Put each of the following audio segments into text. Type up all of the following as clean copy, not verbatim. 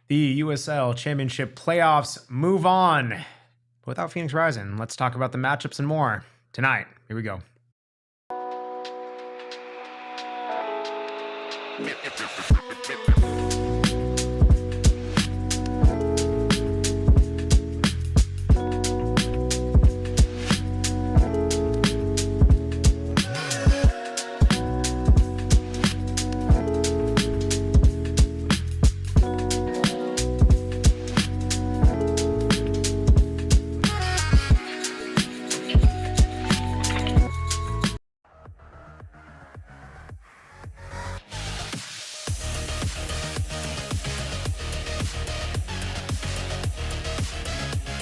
The USL Championship playoffs move on. Without Phoenix Rising, let's talk about the matchups and more tonight. Here we go.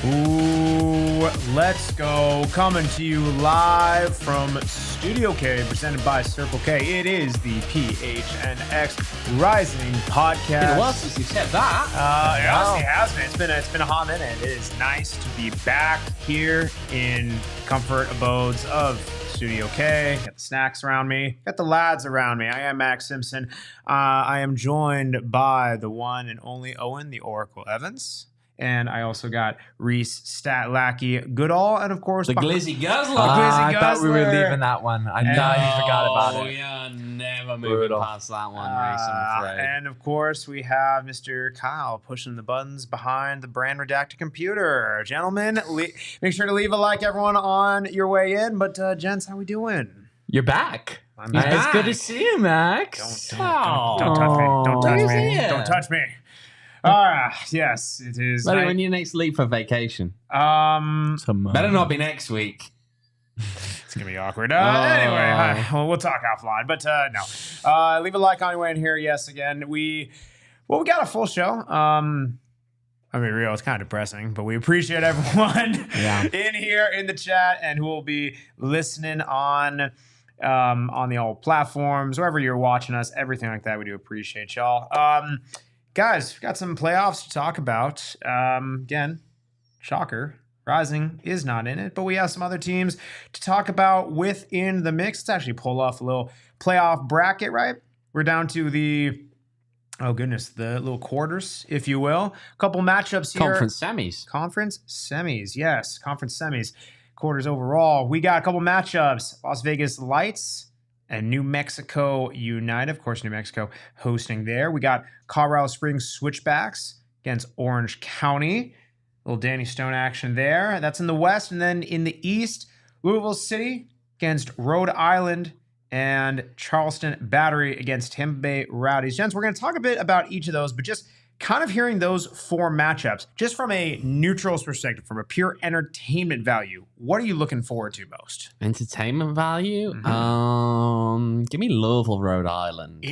Ooh, let's go. Coming to you live from Studio K, presented by Circle K. It is the PHNX Rising podcast. Been a while since you said that. It honestly has been. It's been a hot minute. It is nice to be back here in comfort abodes of Studio K. Got the snacks around me. Got the lads around me. I am Max Simpson. I am joined by the one and only Owain, the Oracle Evans. And I also got Rees, Stat Lackey, Goodall, and of course the Glizzy Guzzler. I thought we were leaving that one. I thought you forgot about it. Oh, yeah, never moving past that one, Rees, I'm afraid. And of course, we have Mr. Kyle pushing the buttons behind the brand redacted computer. Gentlemen, make sure to leave a like, everyone, on your way in. But gents, how we doing? You're back. I'm back. It's good to see you, Max. Don't touch me. Don't touch me. Don't touch me. Yes, it is. Buddy, when you next leave for vacation? Better not be next week. It's gonna be awkward. Anyway, we'll talk offline. But no, leave a like on your way in here. Yes, again, we got a full show. I mean, real, it's kind of depressing, but we appreciate everyone in here in the chat and who will be listening on the old platforms, wherever you're watching us, everything like that. We do appreciate y'all. Guys, we've got some playoffs to talk about. Again, shocker, Rising is not in it, but we have some other teams to talk about within the mix. Let's actually pull off a little playoff bracket, right? We're down to the little quarters, if you will. A couple matchups here. Conference semis, yes. Conference semis. Quarters overall. We got a couple matchups. Las Vegas Lights and New Mexico United. Of course, New Mexico hosting there. We got Colorado Springs Switchbacks against Orange County. A little Danny Stone action there. That's in the West. And then in the East, Louisville City against Rhode Island and Charleston Battery against Tampa Bay Rowdies. Gents, we're going to talk a bit about each of those, but just kind of hearing those four matchups, just from a neutral's perspective, from a pure entertainment value, what are you looking forward to most? Entertainment value? Mm-hmm. Give me Louisville, Rhode Island.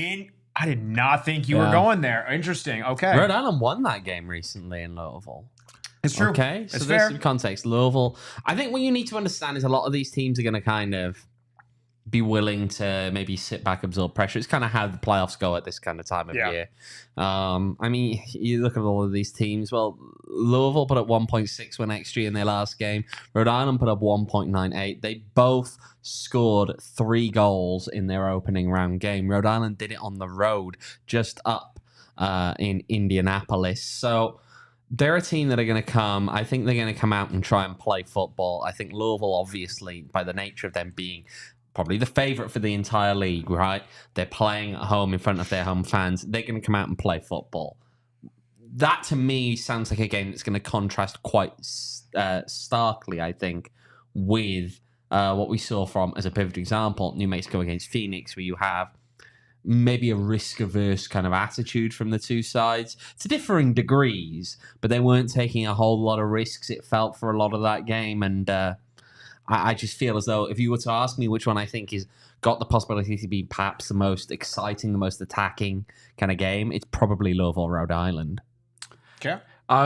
I did not think you were going there. Interesting. Okay. Rhode Island won that game recently in Louisville. It's true. Okay, so there's some context. Louisville, I think what you need to understand is a lot of these teams are going to kind of be willing to maybe sit back, absorb pressure. It's kind of how the playoffs go at this kind of time of year. I mean, you look at all of these teams. Well, Louisville put up 1.6 win XG in their last game. Rhode Island put up 1.98. They both scored 3 goals in their opening round game. Rhode Island did it on the road, just up in Indianapolis. So they're a team that are going to come. I think they're going to come out and try and play football. I think Louisville, obviously, by the nature of them being probably the favorite for the entire league, right? They're playing at home in front of their home fans. They're going to come out and play football. That, to me, sounds like a game that's going to contrast quite starkly, I think, with what we saw from, as a perfect example, New Mexico against Phoenix, where you have maybe a risk-averse kind of attitude from the two sides to differing degrees, but they weren't taking a whole lot of risks, it felt, for a lot of that game. And I just feel as though if you were to ask me which one I think is got the possibility to be perhaps the most exciting, the most attacking kind of game, it's probably Louisville, Rhode Island. Okay.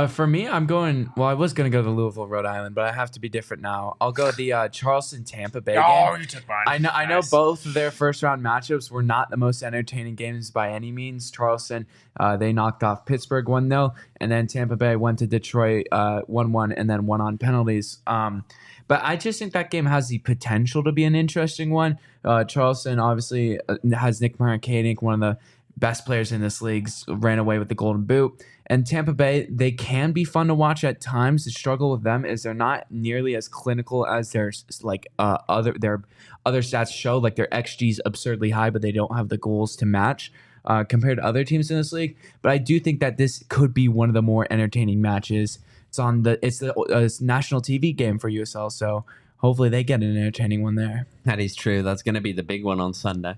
For me, I was going to go to Louisville, Rhode Island, but I have to be different now. I'll go the Charleston Tampa Bay game. You took mine. I know both of their first round matchups were not the most entertaining games by any means. Charleston, they knocked off Pittsburgh 1-0, and then Tampa Bay went to Detroit 1-1 and then won on penalties. But I just think that game has the potential to be an interesting one. Charleston obviously has Nick Markanich, one of the best players in this league ran away with the Golden Boot. And Tampa Bay, they can be fun to watch at times. The struggle with them is they're not nearly as clinical as their other stats show. Like their XG is absurdly high, but they don't have the goals to match compared to other teams in this league. But I do think that this could be one of the more entertaining matches. It's the national TV game for USL, so hopefully they get an entertaining one there. That is true. That's going to be the big one on Sunday.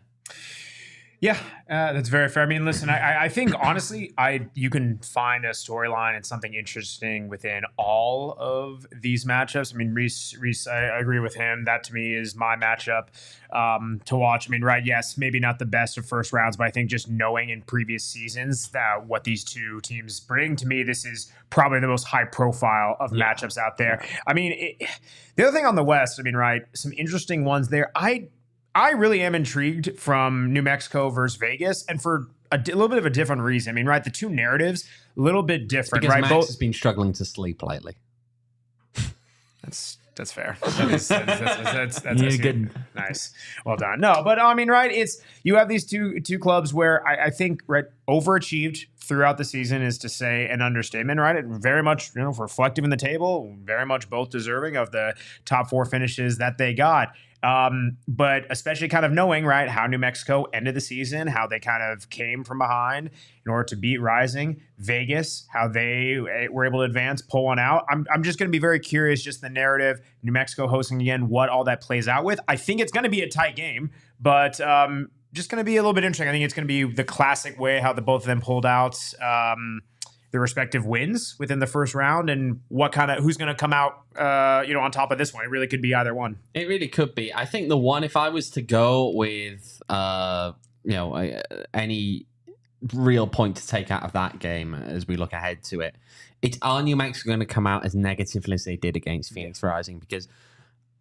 Yeah, that's very fair. I mean, listen, I think honestly, you can find a storyline and something interesting within all of these matchups. I mean, Rees, I agree with him. That to me is my matchup to watch. I mean, right? Yes, maybe not the best of first rounds, but I think just knowing in previous seasons that what these two teams bring to me, this is probably the most high profile of matchups out there. I mean, the other thing on the West, I mean, right? Some interesting ones there. I really am intrigued from New Mexico versus Vegas, and for a little bit of a different reason. I mean, right, the two narratives, a little bit different, because right? Max has been struggling to sleep lately. That's fair. That's good. Nice. Well done. No, but I mean, right, you have these two clubs where I think, right, overachieved throughout the season is to say an understatement, right? It very much, reflective in the table, very much both deserving of the top 4 finishes that they got. But especially kind of knowing, right, how New Mexico ended the season, how they kind of came from behind in order to beat Rising. Vegas, how they were able to advance, pull one out. I'm just going to be very curious, just the narrative, New Mexico hosting again, what all that plays out with. I think it's going to be a tight game, but just going to be a little bit interesting. I think it's going to be the classic way how the both of them pulled out the respective wins within the first round, and who's going to come out, on top of this one. It really could be either one. It really could be. I think the one, if I was to go with, any real point to take out of that game as we look ahead to it, are New Mexico going to come out as negatively as they did against Phoenix Rising? Because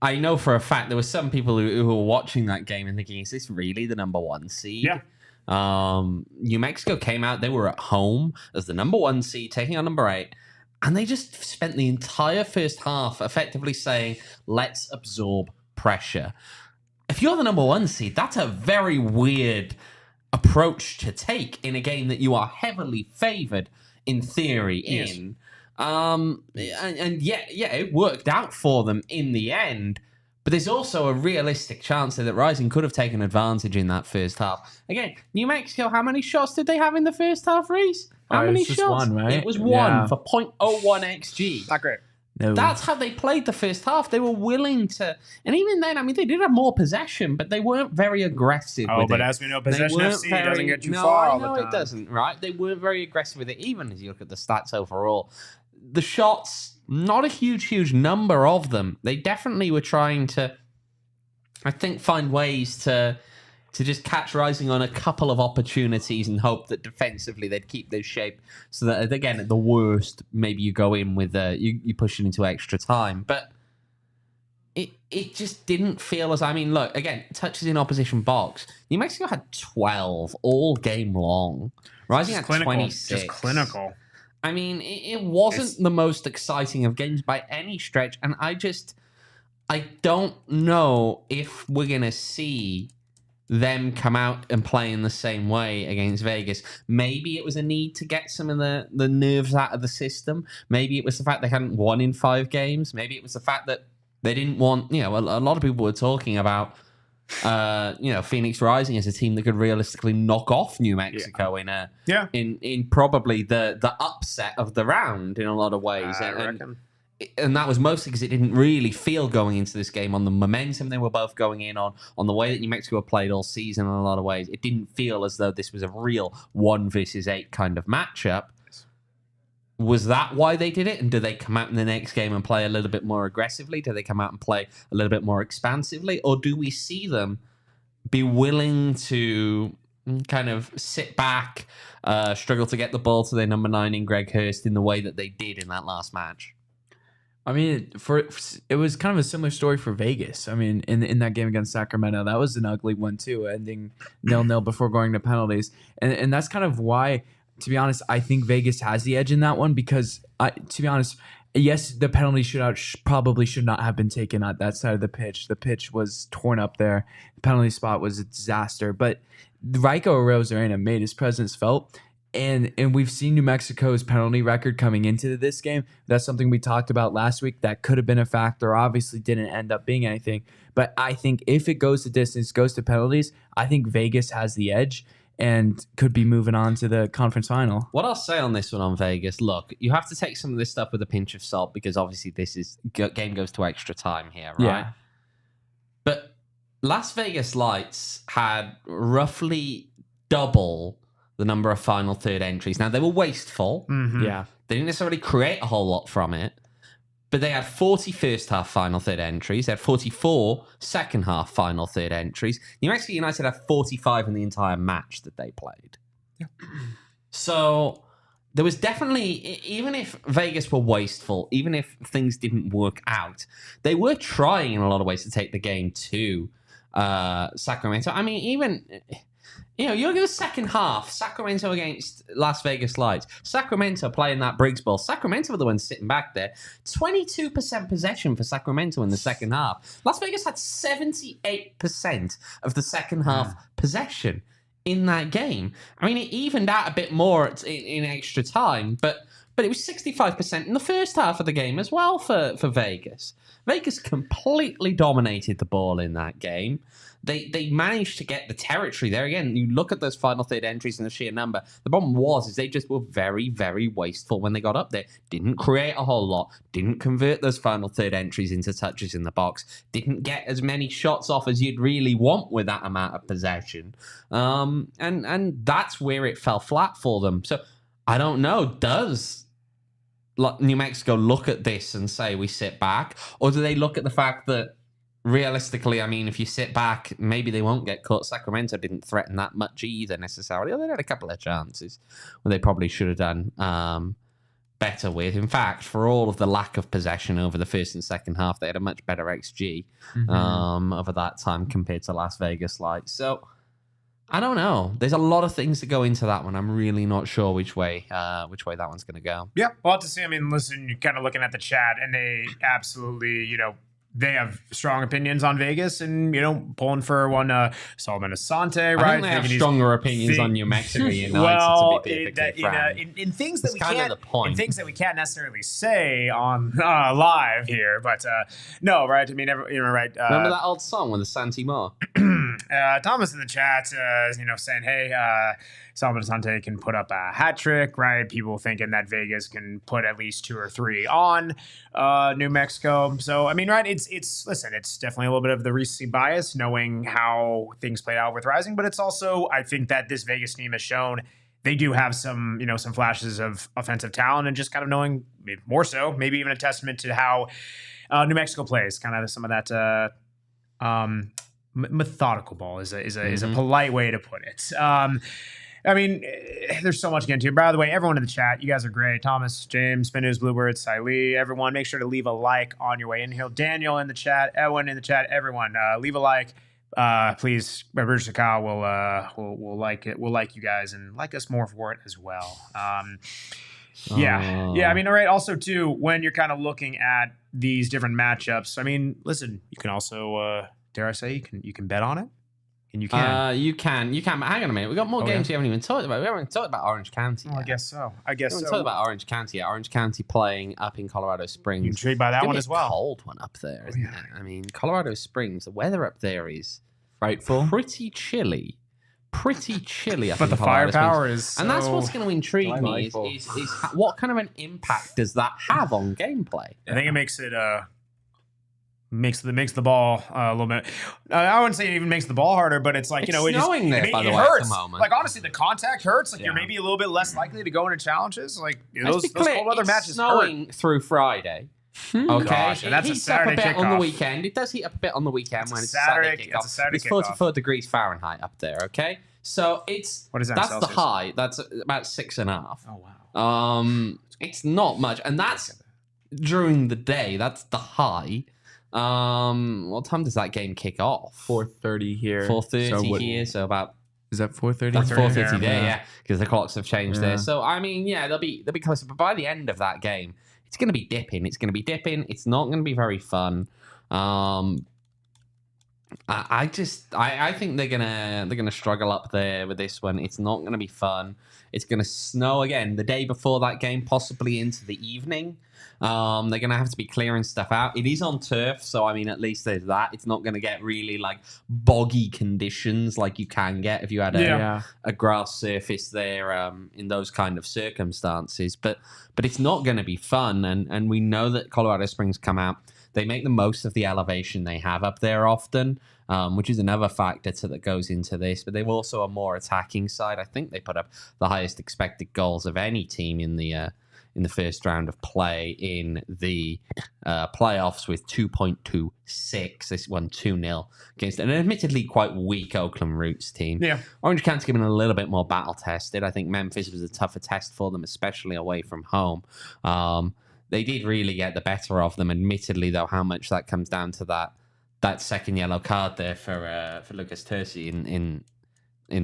I know for a fact there were some people who were watching that game and thinking, is this really the number 1 seed? Yeah. New Mexico came out, they were at home as the number 1 seed, taking on number 8, and they just spent the entire first half effectively saying, let's absorb pressure. If you're the number 1 seed, that's a very weird approach to take in a game that you are heavily favored in theory in. And it worked out for them in the end. But there's also a realistic chance that Rising could have taken advantage in that first half. Again, New Mexico, how many shots did they have in the first half, Rees? How many shots? Just one, right? It was one for 0.01 XG. Not great. No. That's how they played the first half. They were willing to... And even then, I mean, they did have more possession, but they weren't very aggressive with it. As we know, possession FC doesn't get you far all the time. No, it doesn't, right? They weren't very aggressive with it, even as you look at the stats overall. The shots, not a huge number of them. They definitely were trying to... I think find ways to just catch Rising on a couple of opportunities and hope that defensively they'd keep their shape so that, again, at the worst, maybe you go in with you push it into extra time. But it just didn't feel as... I mean, look, again, touches in opposition box. New Mexico had 12 all game long. Rising had 26. Just clinical. I mean, it wasn't the most exciting of games by any stretch, and I don't know if we're going to see them come out and play in the same way against Vegas. Maybe it was a need to get some of the nerves out of the system. Maybe it was the fact they hadn't won in 5 games. Maybe it was the fact that they didn't want... a lot of people were talking about, Phoenix Rising as a team that could realistically knock off New Mexico in probably the upset of the round in a lot of ways. I reckon. And that was mostly because it didn't really feel going into this game on the momentum they were both going in on the way that New Mexico played all season in a lot of ways. It didn't feel as though this was a real 1 versus 8 kind of matchup. Was that why they did it? And do they come out in the next game and play a little bit more aggressively? Do they come out and play a little bit more expansively? Or do we see them be willing to kind of sit back, struggle to get the ball to their number 9 in Greg Hurst in the way that they did in that last match? I mean, it was kind of a similar story for Vegas. I mean, in that game against Sacramento, that was an ugly one too, ending 0-0 before going to penalties. And that's kind of why to be honest, I think Vegas has the edge in that one because, to be honest, yes, the penalty shootout probably should not have been taken at that side of the pitch. The pitch was torn up there. The penalty spot was a disaster. But Raiko Rosarena made his presence felt. And we've seen New Mexico's penalty record coming into this game. That's something we talked about last week. That could have been a factor. Obviously didn't end up being anything. But I think if it goes to distance, goes to penalties, I think Vegas has the edge and could be moving on to the conference final. What I'll say on this one on Vegas, look, you have to take some of this stuff with a pinch of salt because obviously game goes to extra time here, right? Yeah. But Las Vegas Lights had roughly double the number of final third entries. Now, they were wasteful. Mm-hmm. Yeah. They didn't necessarily create a whole lot from it. But they had 40 first half final third entries. They had 44 second half final third entries. New Mexico United had 45 in the entire match that they played. Yeah. So there was definitely, even if Vegas were wasteful, even if things didn't work out, they were trying in a lot of ways to take the game to Sacramento. I mean, even... You look at the second half, Sacramento against Las Vegas Lights. Sacramento playing that Briggs ball. Sacramento were the ones sitting back there. 22% possession for Sacramento in the second half. Las Vegas had 78% of the second half possession in that game. I mean, it evened out a bit more in extra time, but it was 65% in the first half of the game as well for Vegas. Vegas completely dominated the ball in that game. They managed to get the territory there. Again, you look at those final third entries and the sheer number. The problem is they just were very, very wasteful when they got up there. Didn't create a whole lot. Didn't convert those final third entries into touches in the box. Didn't get as many shots off as you'd really want with that amount of possession. And that's where it fell flat for them. So I don't know. Does New Mexico look at this and say we sit back? Or do they look at the fact that realistically, I mean, if you sit back, maybe they won't get cut. Sacramento didn't threaten that much either necessarily. They had a couple of chances where they probably should have done better with. In fact, for all of the lack of possession over the first and second half, they had a much better XG over that time compared to Las Vegas Lights. So I don't know. There's a lot of things that go into that one. I'm really not sure which way that one's going to go. Yeah, we'll have to see. I mean, listen, you're kind of looking at the chat, and they absolutely, they have strong opinions on Vegas and, pulling for one Solomon Asante, right? I think they have stronger opinions on New Mexico United, well, to be perfectly frank. in things that in things that we can't necessarily say on live here, but no, right? I mean, right? Remember that old song with the Santi Moore? Thomas in the chat, saying, hey, Solomon Asante can put up a hat trick, right? People thinking that Vegas can put at least 2 or 3 on New Mexico. So, I mean, right, it's definitely a little bit of the recency bias, knowing how things played out with Rising, but it's also, I think that this Vegas team has shown they do have some flashes of offensive talent, and just kind of knowing more so, maybe even a testament to how New Mexico plays, kind of some of that methodical ball is a polite way to put it. I mean, there's so much to get into. By the way, everyone in the chat, you guys are great. Thomas, James, Spin News, Bluebird, Siley, everyone, make sure to leave a like on your way in here. Daniel in the chat, Owain in the chat, everyone, leave a like. Please, Bridge Kyle will like it. We'll like you guys and like us more for it as well. Yeah. I mean, all right. Also, too, when you're kind of looking at these different matchups, I mean, listen, you can also, dare I say, you can bet on it. And you can. You can. But hang on a minute. We've got more games we haven't even talked about. We haven't talked about Orange County yet. I guess so. We haven't talked about Orange County yet. Orange County playing up in Colorado Springs. You're intrigued by that one as well. It's a cold one up there, isn't it? I mean, Colorado Springs, the weather up there is frightful. Pretty chilly up but in the Colorado firepower Springs. is so And that's what's going to intrigue me is what kind of an impact does that have on gameplay? I think it makes it makes the ball a little bit. I wouldn't say it even makes the ball harder, but it's like it's it snowing just there, by the way, hurts. at the moment. Like honestly, the contact hurts. Like you're maybe a little bit less likely to go into challenges. Like those cold weather matches snowing hurt. through Friday. Okay, Gosh, and that's a Saturday up a bit kickoff. On the weekend. It does heat up a bit on the weekend when it's a Saturday kickoff. It's a Saturday it's 44 degrees Fahrenheit up there. Okay, so what is that? That's Celsius? The high. That's about 6.5. Oh wow. It's not much, and that's during the day. That's the high. What time does that game kick off? 4:30 here. 4:30 here, so about Is that 4:30? That's 4:30 there, there, because the clocks have changed there. So I mean, they'll be closer. But by the end of that game, it's going to be dipping. It's not going to be very fun. I think they're gonna struggle up there with this one. It's not gonna be fun. It's gonna snow again the day before that game, possibly into the evening. They're gonna have to be clearing stuff out. It is on turf, so I mean, at least there's that. It's not gonna get really like boggy conditions like you can get if you had a grass surface there in those kind of circumstances. But it's not gonna be fun, and we know that Colorado Springs come out. They make the most of the elevation they have up there often, which is another factor that goes into this. But they've also a more attacking side. I think they put up the highest expected goals of any team in the first round of play in the playoffs with 2.26. This won 2-0 against an admittedly quite weak Oakland Roots team. Yeah. Orange County's given a little bit more battle tested. I think Memphis was a tougher test for them, especially away from home. They did really get the better of them, admittedly, though, how much that comes down to that second yellow card there for Lucas Terzi in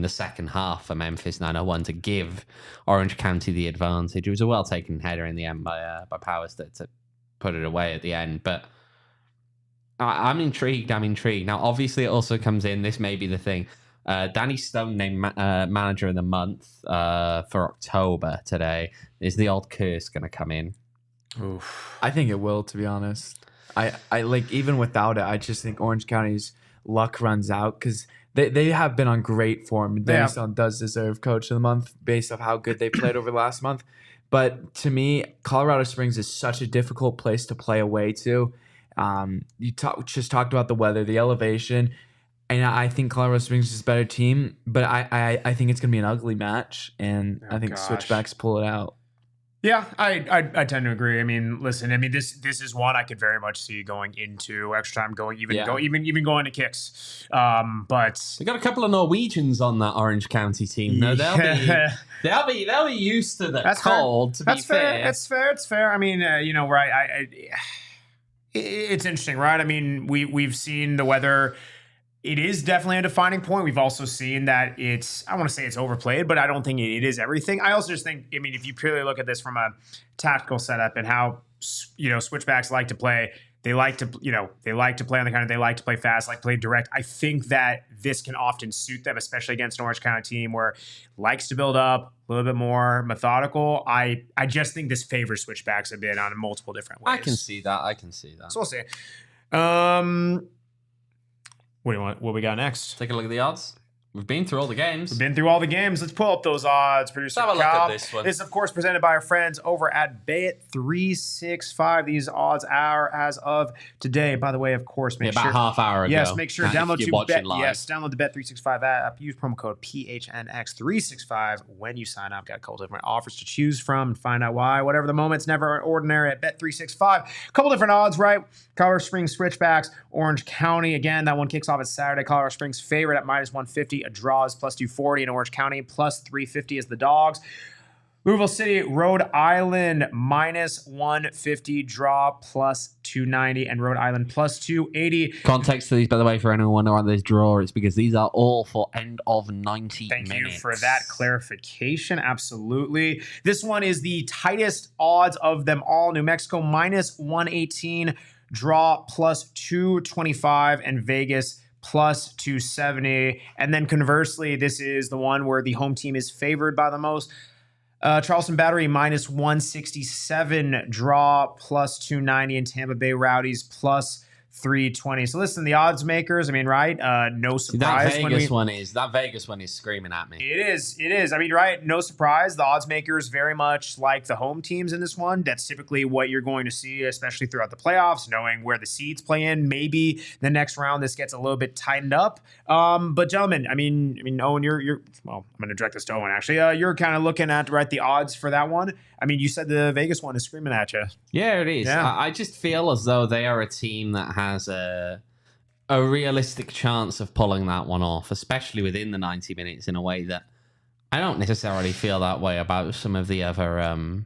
the second half for Memphis 901 to give Orange County the advantage. It was a well-taken header in the end by Powers to put it away at the end. But I'm intrigued. Now, obviously, it also comes in, this may be the thing, Danny Stone named manager of the month for October today. Is the old curse going to come in? Oof. I think it will, to be honest. I like, even without it, I just think Orange County's luck runs out because they have been on great form. Danny Stone does deserve Coach of the Month based off how good they played over the last month. But to me, Colorado Springs is such a difficult place to play away to. You just talked about the weather, the elevation, and I think Colorado Springs is a better team. But I think it's going to be an ugly match, and I think Switchbacks pull it out. Yeah, I tend to agree. I mean, listen, this is one I could very much see going into extra time, even going to kicks. But they got a couple of Norwegians on that Orange County team. No, they'll be used to the cold. To be fair, it's fair. I mean, right? It's interesting, right? I mean, we've seen the weather. It is definitely a defining point. We've also seen that I want to say it's overplayed, but I don't think it is everything. I also just think, if you purely look at this from a tactical setup and how, Switchbacks like to play, they like to play on the counter. They like to play fast, like play direct. I think that this can often suit them, especially against an Orange County team where it likes to build up, a little bit more methodical. I just think this favors Switchbacks a bit on multiple different ways. I can see that. So we'll see. What do you want? What we got next? Take a look at the odds. We've been through all the games. Let's pull up those odds. Producer Let's have a look at this one. This is, of course, presented by our friends over at Bet365. These odds are as of today. By the way, of course, about half hour ago. Yes, make sure download the Bet. Bet365 app. Use promo code PHNX365 when you sign up. Got a couple different offers to choose from. Find out why. Whatever the moment's never ordinary at Bet365. A couple different odds, right? Colorado Springs Switchbacks, Orange County. Again, that one kicks off at Saturday. Colorado Springs favorite at -150. A draw is +240 in Orange County. +350 is the dogs. Louisville City, Rhode Island, -150. Draw +290. And Rhode Island +280. Context to these, by the way, for anyone wondering about this draw, it's because these are all for end of 90 minutes. Thank you for that clarification. Absolutely. This one is the tightest odds of them all. New Mexico -118. Draw +225. And Vegas +270. And then conversely, this is the one where the home team is favored by the most. Charleston Battery -167, draw +290, and Tampa Bay Rowdies +320. So listen, the odds makers, right? No surprise. That Vegas one is screaming at me. It is. Right? No surprise. The odds makers very much like the home teams in this one. That's typically what you're going to see, especially throughout the playoffs, knowing where the seeds play in. Maybe the next round this gets a little bit tightened up. But gentlemen, Owen, you're well, I'm going to direct this to Owen actually. You're kind of looking at the odds for that one. You said the Vegas one is screaming at you. Yeah, it is. Yeah. I just feel as though they are a team that has a realistic chance of pulling that one off, especially within the 90 minutes in a way that I don't necessarily feel that way about some of the other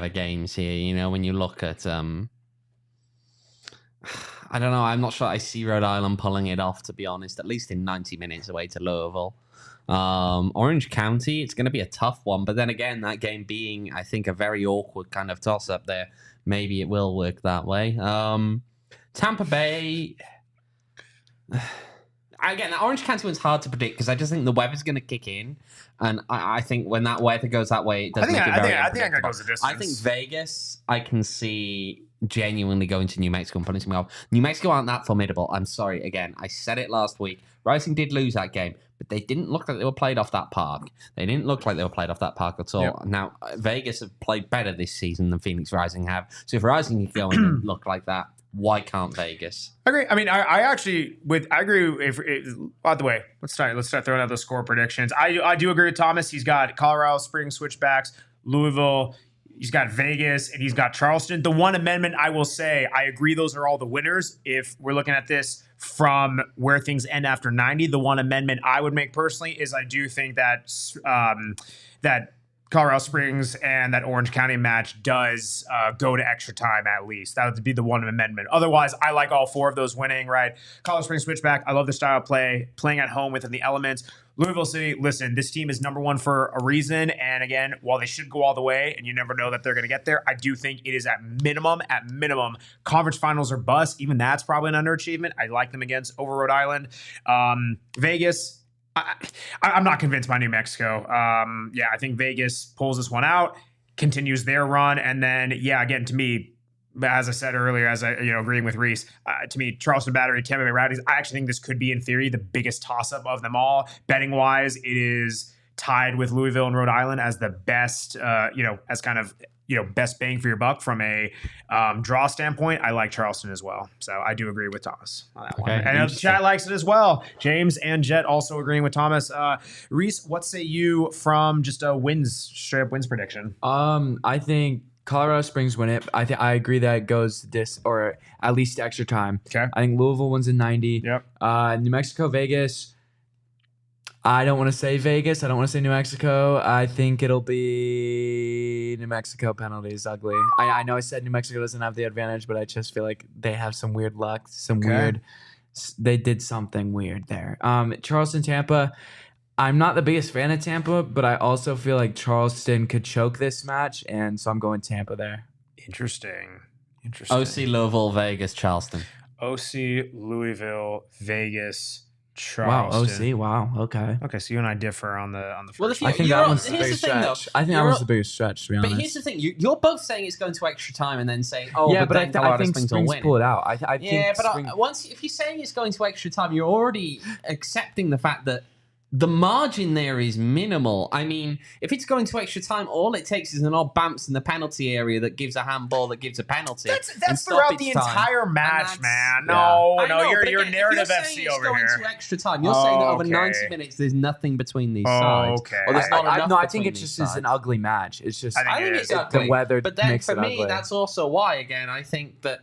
games here. When you look at I don't know. I'm not sure I see Rhode Island pulling it off, to be honest, at least in 90 minutes away to Louisville. Orange County, it's going to be a tough one. But then again, that game being, I think, a very awkward kind of toss-up there, maybe it will work that way. Tampa Bay... Again, Orange County one's hard to predict because I just think the weather's going to kick in. And I think when that weather goes that way, it does make it very unpredictable. Goes the distance. I think Vegas, I can see genuinely going to New Mexico and putting something off. New Mexico aren't that formidable. I'm sorry. Again, I said it last week. Rising did lose that game, but they didn't look like they were played off that park. They didn't look like they were played off that park at all. Yep. Now, Vegas have played better this season than Phoenix Rising have. So if Rising can go in and look like that, why can't Vegas? I agree. I mean, I agree. By the way, let's start throwing out those score predictions. I do agree with Thomas. He's got Colorado Springs Switchbacks, Louisville. He's got Vegas, and he's got Charleston. The one amendment I will say, I agree those are all the winners. If we're looking at this from where things end after 90, the one amendment I would make personally is I do think that that Colorado Springs and that Orange County match does go to extra time at least. That would be the one amendment. Otherwise, I like all four of those winning, right? Colorado Springs Switchback, I love the style of play, playing at home within the elements. Louisville City, listen, this team is number one for a reason. And again, while they should go all the way, and you never know that they're going to get there, I do think it is at minimum, conference finals or bust. Even that's probably an underachievement. I like them against over Rhode Island. Vegas, I'm not convinced by New Mexico. I think Vegas pulls this one out, continues their run, and then, again, to me, as I said earlier, agreeing with Rees, to me, Charleston Battery, Tampa Bay Rowdies, I actually think this could be, in theory, the biggest toss-up of them all. Betting-wise, it is tied with Louisville and Rhode Island as the best, as kind of, best bang for your buck from a draw standpoint. I like Charleston as well. So I do agree with Thomas on that one. And the chat likes it as well. James and Jet also agreeing with Thomas. Rees, what say you from just a straight up wins prediction? I think Colorado Springs win it. I agree that it goes or at least extra time. Okay. I think Louisville wins in 90. Yep. New Mexico, Vegas. I don't want to say Vegas. I don't want to say New Mexico. I think it'll be New Mexico penalties. Ugly. I know I said New Mexico doesn't have the advantage, but I just feel like they have some weird luck. They did something weird there. Charleston, Tampa. I'm not the biggest fan of Tampa, but I also feel like Charleston could choke this match, and so I'm going Tampa there. Interesting. OC, Louisville, Vegas, Charleston. OC, Louisville, Vegas, Charleston. Wow, OC. Wow. Okay, so you and I differ on the first. Well, I think that one's the biggest stretch. I think that one's the biggest stretch, to be honest. But here's the thing: you're both saying it's going to extra time, and then saying, but I think Springs pull it out. If you're saying it's going to extra time, you're already accepting the fact that the margin there is minimal. I mean, if it's going to extra time, all it takes is an odd bounce in the penalty area that gives a handball that gives a penalty. That's throughout the entire match, man. No, you're narrative FC over here. To extra time. You're saying that over 90 minutes, there's nothing between these sides. Okay. Or there's not enough I think it just is an ugly match. It's just I think it's ugly. The weather but then makes for it me, ugly. that's also why. Again, I think that.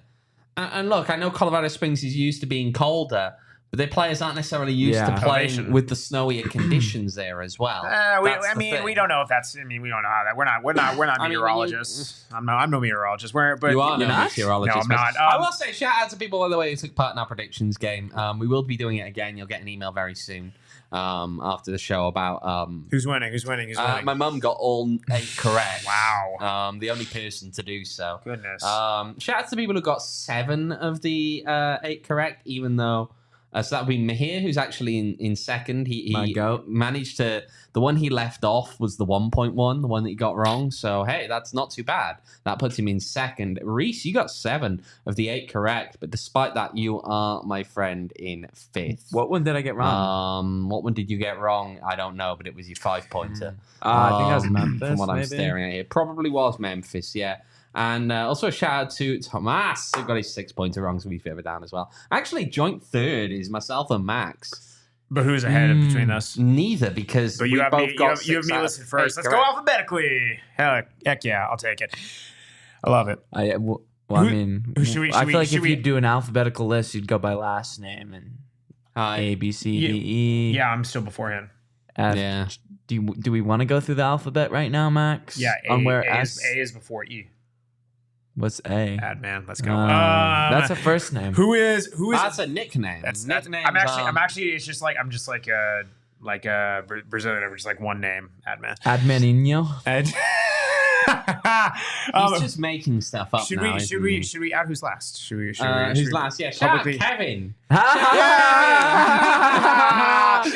And look, I know Colorado Springs is used to being colder. But their players aren't necessarily used to playing with the snowier conditions there as well. We don't know if that's. I mean, we don't know how that. We're not meteorologists. I'm no meteorologist. But you are no not? meteorologist. No, I'm not. I will say shout out to people, by the way, who took part in our predictions game. We will be doing it again. You'll get an email very soon after the show about who's winning. My mum got all 8 correct. Wow. The only person to do so. Goodness. Shout out to the people who got 7 of the 8 correct, even though. So that would be Mahir, who's actually in second. He managed to... The one he left off was the 1.1, the one that he got wrong. So, hey, that's not too bad. That puts him in second. Rees, you got 7 of the 8 correct. But despite that, you are, my friend, in 5th. What one did I get wrong? What one did you get wrong? I don't know, but it was your 5-pointer. I think that was Memphis, from what I'm staring at here. Probably was Memphis, yeah. And also a shout out to Thomas, who got his 6-pointer wrong, so we further down as well. Actually, joint third is myself and Max. But who's ahead between us? Neither, because we both got you have me listed first. Let's go alphabetically. Heck yeah, I'll take it. I love it. I feel like if you do an alphabetical list, you'd go by last name and A, B, C, D, E. Yeah, I'm still beforehand. F. Yeah. Do we want to go through the alphabet right now, Max? Yeah, A is before E. What's A? Adman. Let's go. That's a first name. Who is? That's a nickname. Nicknames. I'm actually. It's just like I'm just like a Brazilian. I'm just like one name. Adman. Admaninho. He's just making stuff up. Should we add who's last? Who's last? Yeah, shout out Kevin. Shout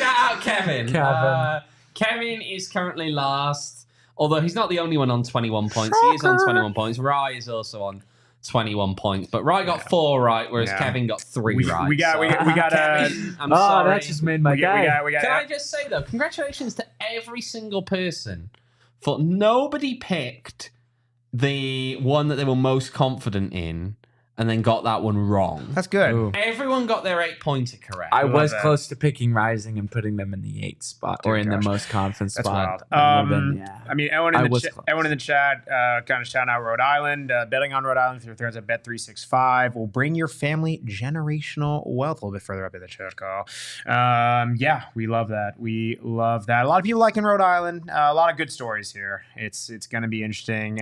out Kevin. Kevin is currently last, although he's not the only one on 21 points. He is on 21 points. Rye is also on 21 points, but Rye got 4 right, whereas Kevin got 3 right. We got Kevin, I'm sorry. That just made my day. Can I just say though, congratulations to every single person, for nobody picked the one that they were most confident in and then got that one wrong. That's good. Ooh. Everyone got their 8-pointer correct. I was close to picking Rising and putting them in the 8th spot or in the most confident spot. I mean, everyone in the chat kind of shouting out Rhode Island, betting on Rhode Island through threads at Bet365 will bring your family generational wealth. A little bit further up in the chat, Carl. Yeah, we love that. We love that. A lot of people like in Rhode Island. A lot of good stories here. It's going to be interesting.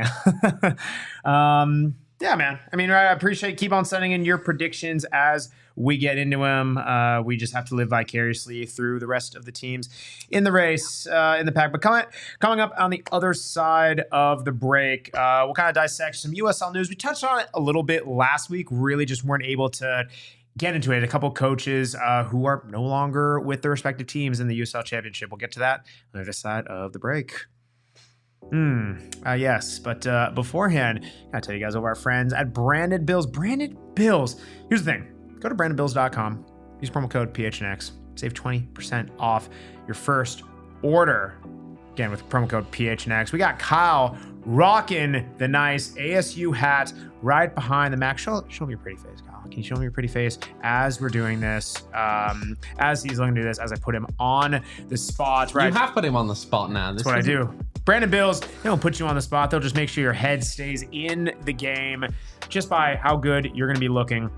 Yeah, man. I mean, I appreciate keep on sending in your predictions as we get into them. We just have to live vicariously through the rest of the teams in the race, in the pack. But coming up on the other side of the break, we'll kind of dissect some USL news. We touched on it a little bit last week. Really just weren't able to get into it. A couple coaches who are no longer with their respective teams in the USL Championship. We'll get to that on the other side of the break. Yes, but beforehand, I gotta tell you guys over our friends at Branded Bills. Branded Bills. Here's the thing. Go to brandedbills.com. Use promo code PHNX. Save 20% off your first order. Again, with promo code PHNX. We got Kyle rocking the nice ASU hat right behind the Max. Show me your pretty face, Kyle. Can you show me your pretty face as we're doing this? As he's looking to do this, as I put him on the spot. Right? You have put him on the spot now. That's what I do. Branded Bills, they don't put you on the spot. They'll just make sure your head stays in the game just by how good you're going to be looking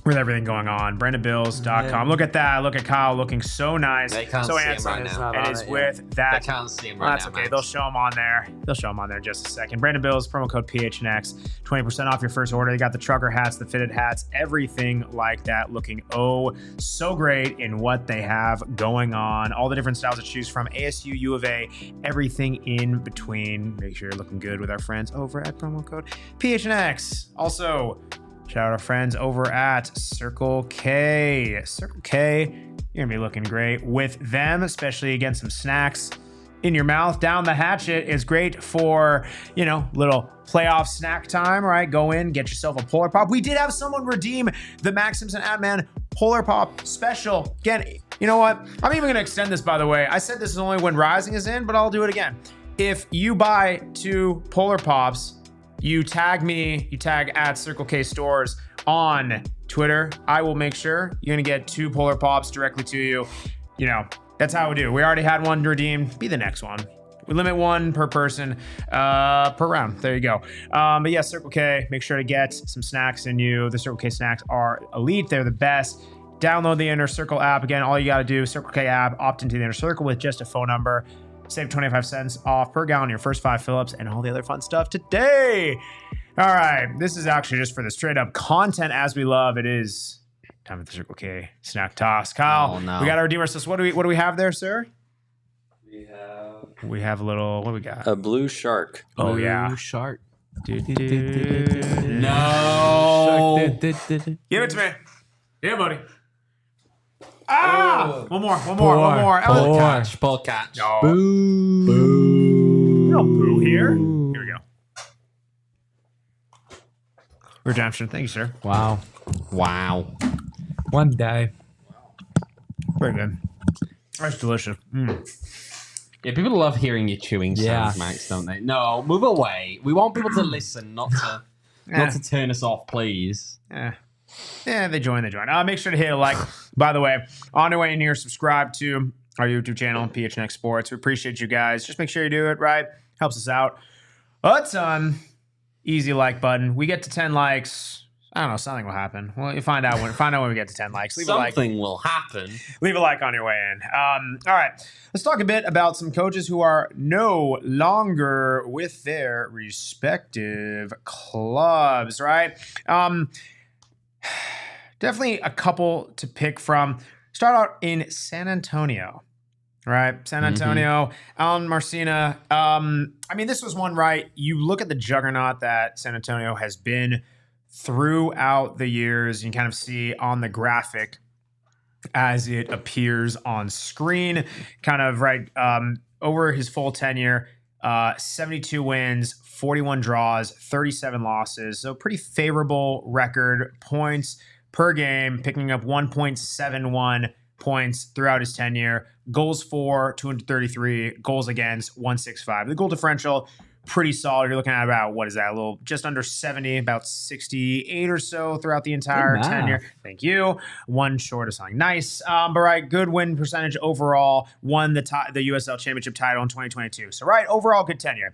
with everything going on. BrandedBills.com. Look at that. Look at Kyle looking so nice. They can't so see handsome. him right now. It is with that. They can't see him right now. That's okay. Max. They'll show him on there. They'll show him on there in just a second. Branded Bills, promo code PHNX. 20% off your first order. They got the trucker hats, the fitted hats, everything like that. Looking so great in what they have going on. All the different styles to choose from. ASU, U of A, everything in between. Make sure you're looking good with our friends over at promo code PHNX. Also, shout out our friends over at Circle K. Circle K, you're going to be looking great with them, especially against some snacks in your mouth. Down the hatchet is great for, little playoff snack time, right? Go in, get yourself a Polar Pop. We did have someone redeem the Max Simpson Adman Polar Pop special. Again, you know what? I'm even going to extend this, by the way. I said this is only when Rising is in, but I'll do it again. If you buy 2 Polar Pops, you tag me, you tag at Circle K Stores on Twitter, I will make sure you're going to get 2 Polar Pops directly to you. That's how we do. We already had one redeemed. Be the next one. We limit 1 per person per round. There you go. But yeah, Circle K, make sure to get some snacks in you. The Circle K snacks are elite. They're the best. Download the Inner Circle app. Again, all you got to do, Circle K app, opt into the Inner Circle with just a phone number. Save 25 cents off per gallon your first 5 fill-ups and all the other fun stuff today. All right. This is actually just for the straight up content as we love. It is time for the Circle K snack toss. Kyle, we got to redeem ourselves. What do we have there, sir? We have a little, what do we got? A blue shark. Oh, yeah. Blue shark. No. Give it to me. Yeah, buddy. One more. Ball catch. No. Boo. No boo here. Here we go. Redemption. Thank you, sir. Wow. One day. Very good. That's delicious. Yeah, people love hearing you chewing sounds, Max, don't they? No, move away. We want people to listen, not to turn us off, please. Yeah, they join. Make sure to hit a like. By the way, on your way in here, subscribe to our YouTube channel, PHNX Sports. We appreciate you guys. Just make sure you do it, right? Helps us out a ton. Easy like button. We get to 10 likes. I don't know. Something will happen. Well, you find out when we get to 10 likes. Leave Something will happen. Leave a like on your way in. All right. Let's talk a bit about some coaches who are no longer with their respective clubs, right? Definitely a couple to pick from. Start out in San Antonio. Right, San Antonio, Alen, Marcina. I mean, this was one, right? You look at the juggernaut that San Antonio has been throughout the years. You can kind of see on the graphic as it appears on screen, kind of right over his full tenure, 72 wins, 41 draws, 37 losses. So pretty favorable record, points per game, picking up 1.71 points throughout his tenure. Goals for 233, goals against 165. The goal differential, pretty solid. You're looking at about, what is that, a little just under 70, about 68 or so throughout the entire tenure. Thank you. One short of something nice. But right, good win percentage overall. Won the USL Championship title in 2022. So right, overall good tenure.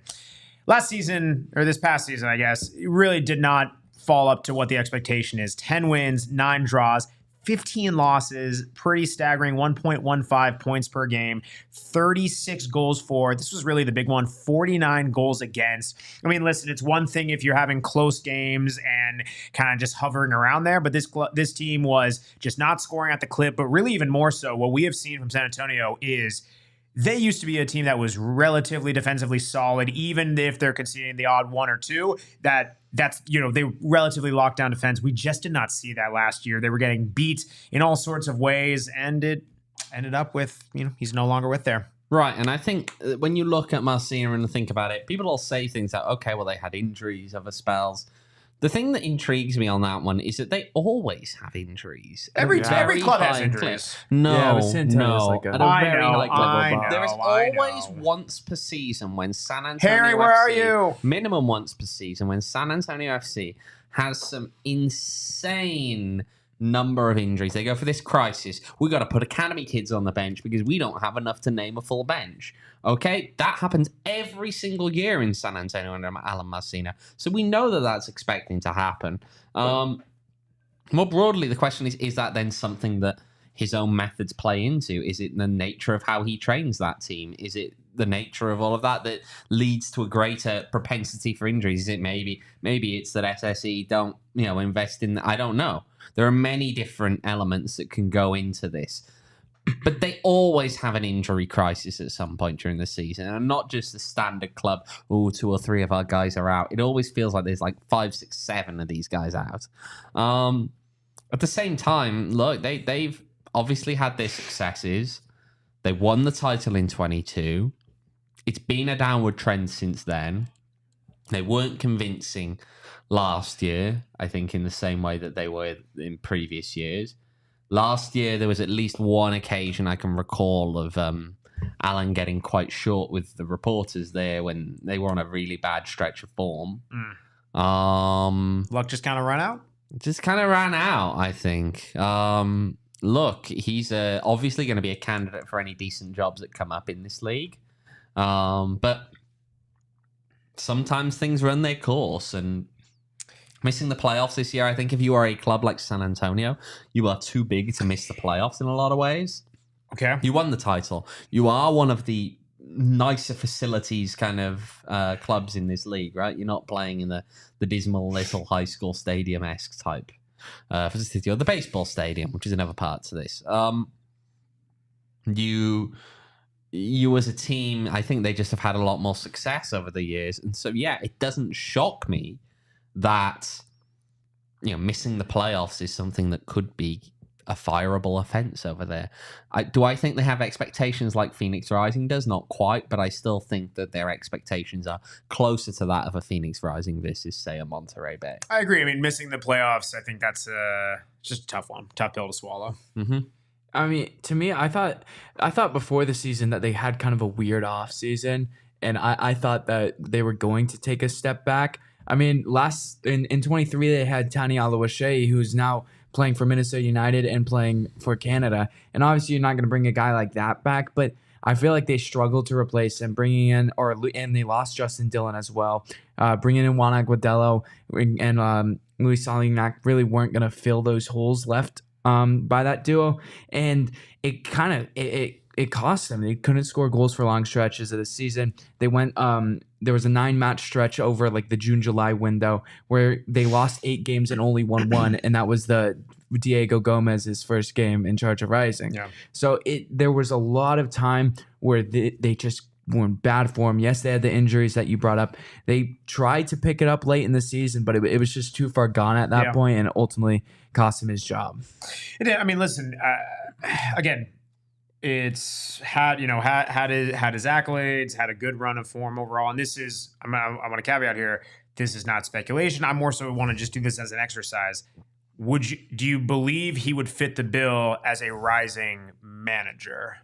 Last season, or this past season, I guess, it really did not fall up to what the expectation is. 10 wins, 9 draws, 15 losses, pretty staggering, 1.15 points per game, 36 goals for. This was really the big one, 49 goals against. I mean, listen, it's one thing if you're having close games and kind of just hovering around there, but this team was just not scoring at the clip, but really even more so, what we have seen from San Antonio is they used to be a team that was relatively defensively solid, even if they're conceding the odd one or two. That's they relatively locked down defense. We just did not see that last year. They were getting beat in all sorts of ways, and it ended up with he's no longer with there. Right, and I think when you look at Marcina and think about it, people will say things like, okay, well, they had injuries, other spells. The thing that intrigues me on that one is that they always have injuries. Every club has injuries. No. Like I know. There is always once per season when San Antonio Harry, where are you? Minimum once per season when San Antonio FC has some insane number of injuries. They go for this crisis. We got to put academy kids on the bench because we don't have enough to name a full bench. Okay, that happens every single year in San Antonio under Alen Marcina. So we know that that's expecting to happen. More broadly, the question is that then something that his own methods play into? Is it the nature of how he trains that team? Is it the nature of all of that leads to a greater propensity for injuries? Is it maybe it's that SSE don't invest in? I don't know. There are many different elements that can go into this. But they always have an injury crisis at some point during the season. And not just the standard club, 2 or 3 of our guys are out. It always feels like there's like 5, 6, 7 of these guys out. At the same time, look, they've obviously had their successes. They won the title in 22. It's been a downward trend since then. They weren't convincing last year, I think, in the same way that they were in previous years. Last year, there was at least one occasion I can recall of Alen getting quite short with the reporters there when they were on a really bad stretch of form. Luck just kind of ran out? Just kind of ran out, I think. Look, he's obviously going to be a candidate for any decent jobs that come up in this league. But sometimes things run their course, and missing the playoffs this year, I think if you are a club like San Antonio, you are too big to miss the playoffs in a lot of ways. Okay. You won the title. You are one of the nicer facilities kind of clubs in this league, right? You're not playing in the dismal little high school stadium-esque type facility, or the baseball stadium, which is another part to this. You as a team, I think they just have had a lot more success over the years. And so, yeah, it doesn't shock me that missing the playoffs is something that could be a fireable offense over there. Do I think they have expectations like Phoenix Rising does? Not quite, but I still think that their expectations are closer to that of a Phoenix Rising versus, say, a Monterey Bay. I agree. I mean, missing the playoffs, I think that's just a tough one, tough pill to swallow. Mm-hmm. I mean, to me, I thought before the season that they had kind of a weird off season, and I thought that they were going to take a step back. I mean, in 23, they had Tani Alawashe, who's now playing for Minnesota United and playing for Canada. And obviously, you're not going to bring a guy like that back. But I feel like they struggled to replace him, and they lost Justin Dillon as well. Bringing in Juan Aguadello and Luis Salignac really weren't going to fill those holes left by that duo, and it kind of it cost them. They couldn't score goals for long stretches of the season. They went there was a 9-match stretch over like the June-July window where they lost 8 games and only won 1, and that was the Diego Gomez's first game in charge of Rising. Yeah. So there was a lot of time where they just were in bad form. Yes, they had the injuries that you brought up. They tried to pick it up late in the season, but it was just too far gone at that point, and it ultimately cost him his job. I mean, listen, again, it's had his accolades, had a good run of form overall, and this is I want to caveat here. This is not speculation. I more so want to just do this as an exercise. Do you believe he would fit the bill as a Rising manager?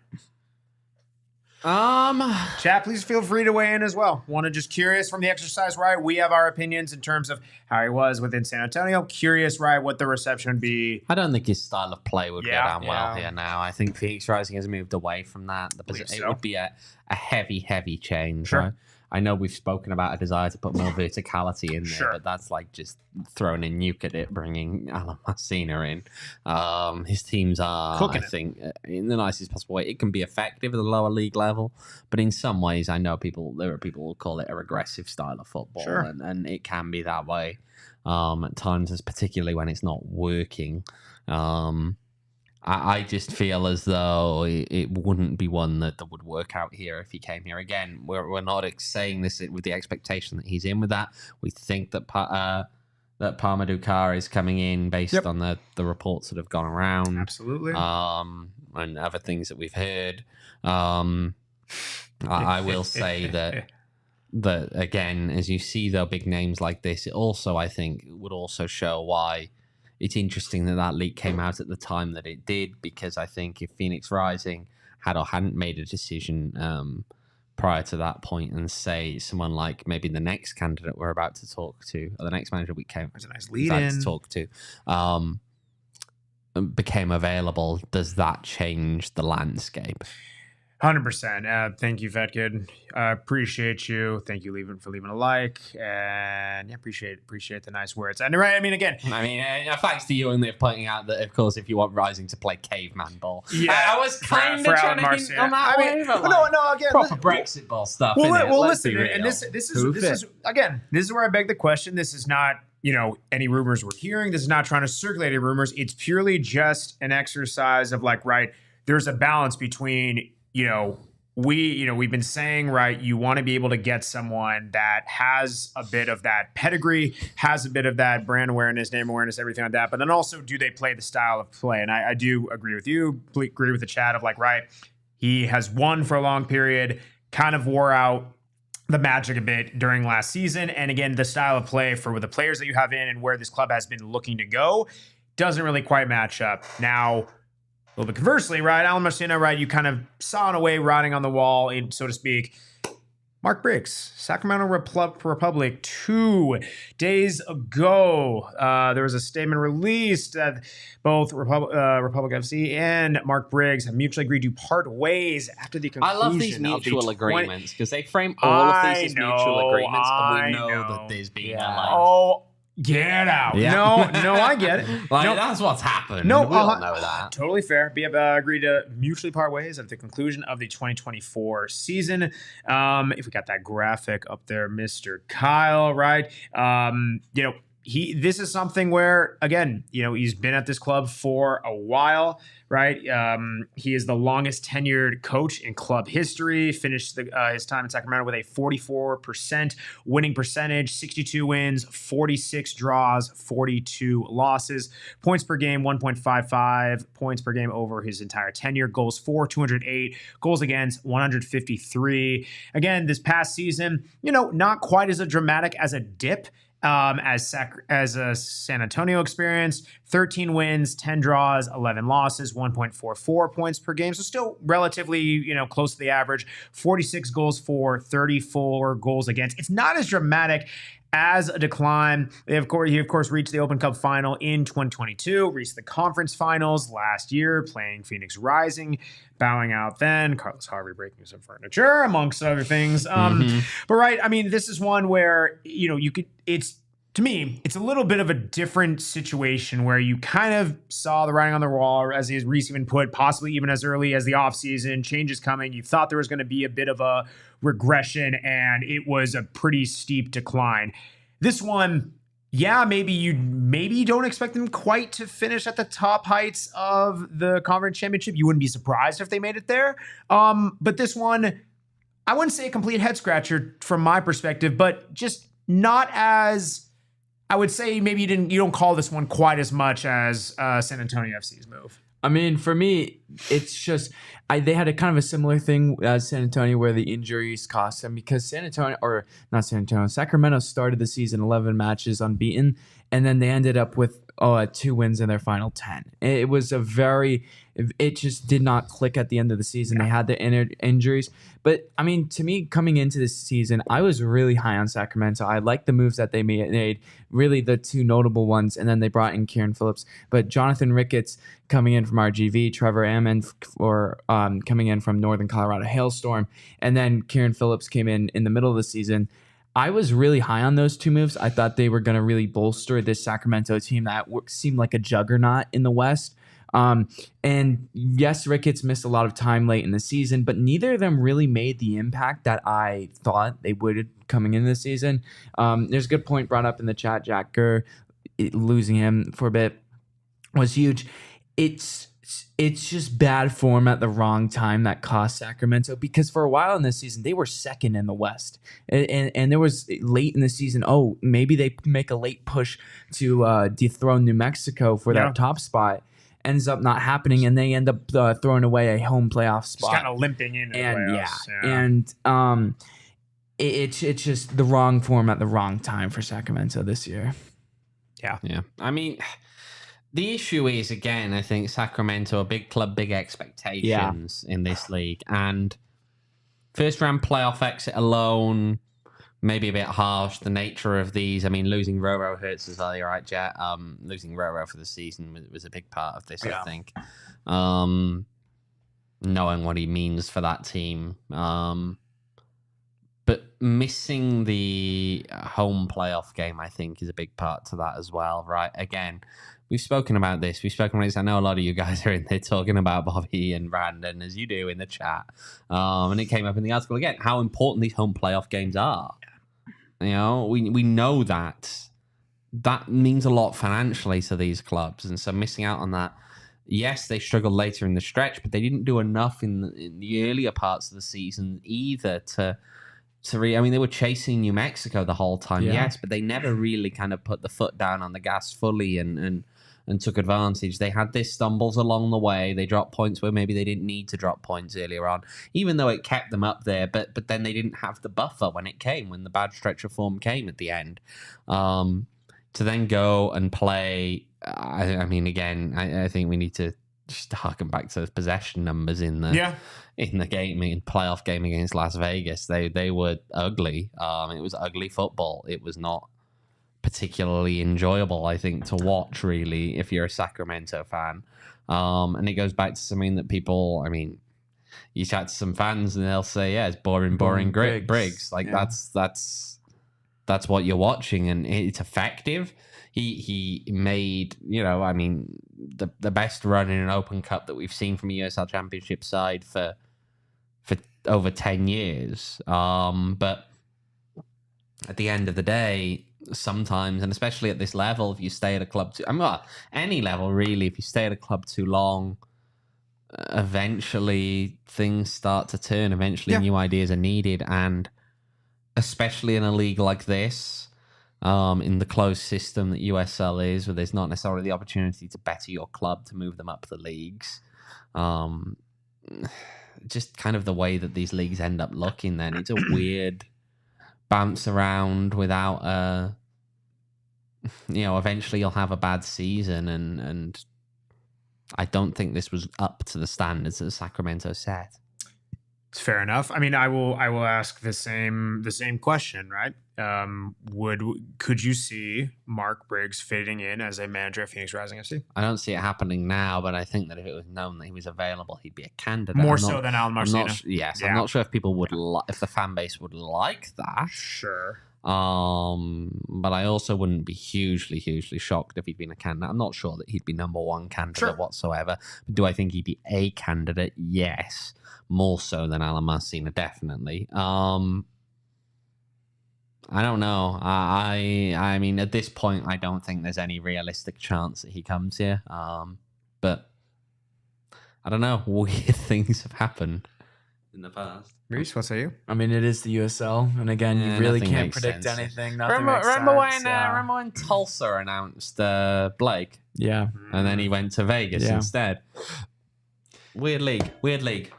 Chat, please feel free to weigh in as well. Just curious from the exercise, right? We have our opinions in terms of how he was within San Antonio. Curious, right, what the reception would be. I don't think his style of play would go down well here now. I think Phoenix Rising has moved away from that. It would be a heavy change. Sure. Right? I know we've spoken about a desire to put more verticality in there, but that's like just throwing a nuke at it, bringing Alen Marcina in. His teams are, Cooking I think, in the nicest possible way. It can be effective at the lower league level, but in some ways, I know there are people who call it a regressive style of football, and it can be that way at times, particularly when it's not working. I just feel as though it wouldn't be one that would work out here if he came here again. We're not saying this with the expectation that he's in with that. We think that Parma Dukar is coming in based on the reports that have gone around. Absolutely. And other things that we've heard. I will say that again, as you see though big names like this, it also I think would also show why it's interesting that leak came out at the time that it did, because I think if Phoenix Rising had or hadn't made a decision prior to that point, and say someone like maybe the next candidate we're about to talk to, or the next manager we came That's a nice lead in to talk to, became available, does that change the landscape? 100%. Thank you, Vet Kid. Appreciate you. Thank you for leaving a like, and appreciate the nice words. And right, I mean, again, thanks to you and pointing out that, of course, if you want Rising to play caveman ball, I was kind of trying to hint on that way, but again, proper Brexit ball stuff. Well, listen, and this is again, this is where I beg the question. This is not any rumors we're hearing. This is not trying to circulate any rumors. It's purely just an exercise of like, right, there's a balance between we've been saying, right, you want to be able to get someone that has a bit of that pedigree, has a bit of that brand awareness, name awareness, everything like that. But then also, do they play the style of play? And I do agree with you, agree with the chat of like, right, he has won for a long period, kind of wore out the magic a bit during last season. And again, the style of play for the players that you have in and where this club has been looking to go doesn't really quite match up. Now, a little bit conversely, right? Alen Marcina, right? You kind of saw in a way writing on the wall, so to speak. Mark Briggs, Sacramento Republic, 2 days ago. There was a statement released that both Republic FC and Mark Briggs have mutually agreed to part ways after the conclusion. I love these mutual agreements because they frame all of these as mutual agreements, and we know that there's been get out. Yeah. No, I get it. That's what's happened. No, we all know that. Totally fair. We have agreed to mutually part ways at the conclusion of the 2024 season. If we got that graphic up there, Mr. Kyle, right? This is something where, again, he's been at this club for a while, right? He is the longest tenured coach in club history, finished his time in Sacramento with a 44% winning percentage, 62 wins, 46 draws, 42 losses, points per game, 1.55 points per game over his entire tenure, goals for 208, goals against 153. Again, this past season, not quite as dramatic as a dip as a San Antonio experience. 13 wins, 10 draws, 11 losses, 1.44 points per game. So still relatively, close to the average. 46 goals for, 34 goals against. It's not as dramatic as a decline. He of course reached the Open Cup final in 2022, reached the conference finals last year, playing Phoenix Rising, bowing out then, Carlos Harvey breaking some furniture, amongst other things. But right, I mean, this is one where, to me, it's a little bit of a different situation where you kind of saw the writing on the wall, as Rees even put, possibly even as early as the offseason, changes coming. You thought there was going to be a bit of a regression, and it was a pretty steep decline. This one, maybe you don't expect them quite to finish at the top heights of the conference championship. You wouldn't be surprised if they made it there. But this one, I wouldn't say a complete head scratcher from my perspective, but just not as, I would say maybe you don't call this one quite as much as San Antonio FC's move. I mean, for me, it's just they had a kind of a similar thing as San Antonio where the injuries cost them, because Sacramento started the season 11 matches unbeaten, and then they ended up with 2 wins in their final 10. It just did not click at the end of the season. They had the injuries. But, I mean, to me, coming into this season, I was really high on Sacramento. I liked the moves that they made, really the 2 notable ones, and then they brought in Kieran Phillips. But Jonathan Ricketts coming in from RGV, Trevor Ammon coming in from Northern Colorado Hailstorm, and then Kieran Phillips came in the middle of the season. I was really high on those 2 moves. I thought they were going to really bolster this Sacramento team that seemed like a juggernaut in the West. And yes, Ricketts missed a lot of time late in the season, but neither of them really made the impact that I thought they would coming into the season. There's a good point brought up in the chat. Jack Gurr, losing him for a bit was huge. It's just bad form at the wrong time that cost Sacramento, because for a while in this season, they were second in the West. And there was late in the season, maybe they make a late push to dethrone New Mexico for that top spot. Ends up not happening, and they end up throwing away a home playoff spot. Just kind of limping in the playoffs. And it's just the wrong form at the wrong time for Sacramento this year. Yeah. I mean, the issue is, again, I think Sacramento, a big club, big expectations in this league. And first round playoff exit alone, maybe a bit harsh. The nature of these, I mean, losing Roro hurts as well. You're right, Jet. Losing Roro for the season was a big part of this, I think. Knowing what he means for that team. But missing the home playoff game, I think, is a big part to that as well, right? Again, we've spoken about this. I know a lot of you guys are in there talking about Bobby and Brandon, as you do in the chat. And it came up in the article again, how important these home playoff games are. You know, we know that means a lot financially to these clubs. And so missing out on that, yes, they struggled later in the stretch, but they didn't do enough in the earlier parts of the season either I mean, they were chasing New Mexico the whole time, yes, but they never really kind of put the foot down on the gas fully and took advantage. They had their stumbles along the way. They dropped points where maybe they didn't need to drop points earlier on, even though it kept them up there. But then they didn't have the buffer when the bad stretch of form came at the end. To then go and play, I mean, again, I think we need to just harken back to those possession numbers in the game, in playoff game against Las Vegas. They were ugly. It was ugly football. It was not particularly enjoyable, I think, to watch, really, if you're a Sacramento fan. And it goes back to something that people, I mean, you chat to some fans and they'll say, it's boring Briggs. Like, that's what you're watching, and it's effective. He made, I mean, the best run in an Open Cup that we've seen from a USL Championship side for over 10 years. But at the end of the day, sometimes, and especially at this level, if you stay at a club any level really, if you stay at a club too long, eventually things start to turn. Eventually new ideas are needed, and especially in a league like this, in the closed system that USL is, where there's not necessarily the opportunity to better your club to move them up the leagues. Just kind of the way that these leagues end up looking, then it's a weird bounce around without eventually you'll have a bad season, and I don't think this was up to the standards that Sacramento set. It's fair enough. I mean, I will ask the same question, right? Could you see Mark Briggs fitting in as a manager at Phoenix Rising FC? I don't see it happening now, but I think that if it was known that he was available, he'd be a candidate. More so than Alen Marcina. Yes, I'm not sure if people would if the fan base would like that. Sure. But I also wouldn't be hugely shocked if he'd been a candidate. I'm not sure that he'd be number one candidate whatsoever. But do I think he'd be a candidate? Yes. More so than Alen Marcina, definitely. I don't know. I mean, at this point, I don't think there's any realistic chance that he comes here. But I don't know. Weird things have happened in the past. Rees, what say you? I mean, it is the USL, and again, you really can't predict anything. Remember when Tulsa announced Blake? Yeah, and then he went to Vegas instead. Weird league.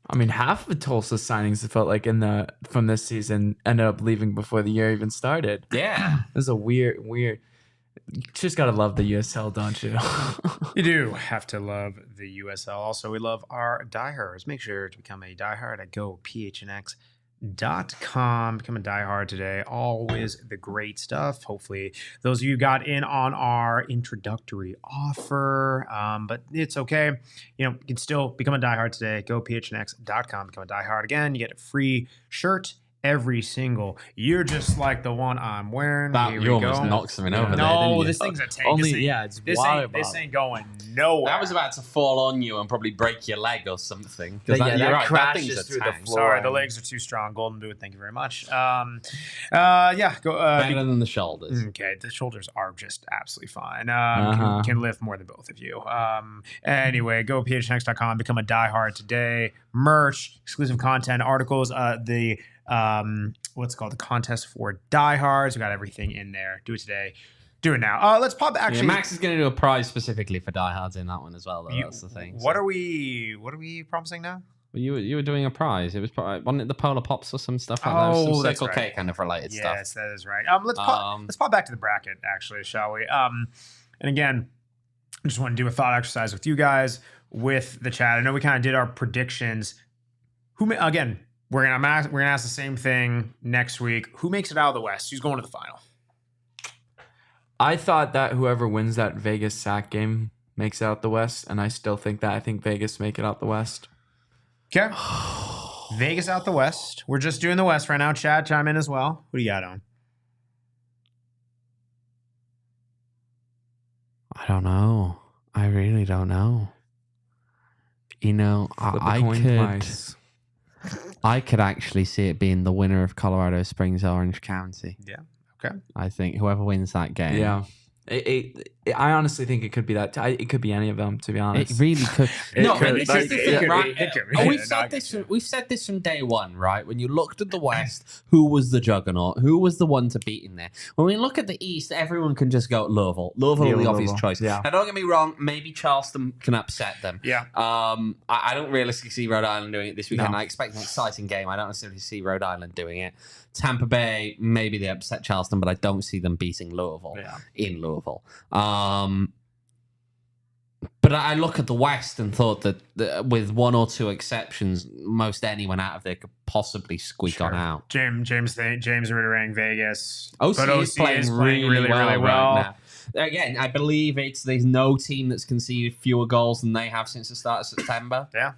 I mean, half of Tulsa's signings it felt like from this season ended up leaving before the year even started. Yeah, this is a weird. You just gotta love the USL, don't you? You do have to love the USL. Also, we love our diehards. Make sure to become a diehard at gophnx.com. Become a diehard today. Always the great stuff. Hopefully, those of you got in on our introductory offer, but it's okay. You can still become a diehard today. Gophnx.com. Become a diehard again. You get a free shirt every single year, just like the one I'm wearing. You almost knocked something over there. No, this thing's a tank. This ain't going nowhere. That was about to fall on you and probably break your leg or something. You're right. That crashes through the floor. Sorry, the legs are too strong. Golden boot. Thank you very much. Better than the shoulders. Okay, the shoulders are just absolutely fine. Can lift more than both of you. Anyway, go phnx.com. Become a diehard today. Merch, exclusive content, articles. What's it called? The contest for diehards. We got everything in there. Do it today. Do it now. Let's pop. Actually, Max is going to do a prize specifically for diehards in that one as well. Though. That's the thing. What are we promising now? Well, you were doing a prize. It was wasn't it the Polar Pops or some stuff like that? Some Circle K kind of related stuff. Yes, that is right. Let's pop back to the bracket actually, shall we? And again, I just want to do a thought exercise with you guys with the chat. I know we kind of did our predictions. We're gonna ask the same thing next week. Who makes it out of the West? Who's going to the final? I thought that whoever wins that Vegas Sac game makes out the West, and I still think that. I think Vegas make it out the West. Okay. Vegas out the West. We're just doing the West right now. Chad, chime in as well. Who do you got on? I don't know. I really don't know. I could actually see it being the winner of Colorado Springs Orange County. Yeah. Okay. I think whoever wins that game. Yeah. I honestly think it could be that. It could be any of them, to be honest. It really could. We've said this from day one, right? When you looked at the West, who was the juggernaut? Who was the one to beat in there? When we look at the East, everyone can just go Louisville. Louisville are the obvious choice. Yeah. Now, don't get me wrong. Maybe Charleston can upset them. Yeah. I don't realistically see Rhode Island doing it this weekend. No. I expect an exciting game. I don't necessarily see Rhode Island doing it. Tampa Bay, maybe they upset Charleston, but I don't see them beating Louisville in Louisville. But I look at the West and thought that with one or two exceptions, most anyone out of there could possibly squeak on out. James Ritterang, Vegas. OC is playing really well right now. Again, I believe there's no team that's conceded fewer goals than they have since the start of September. Yeah.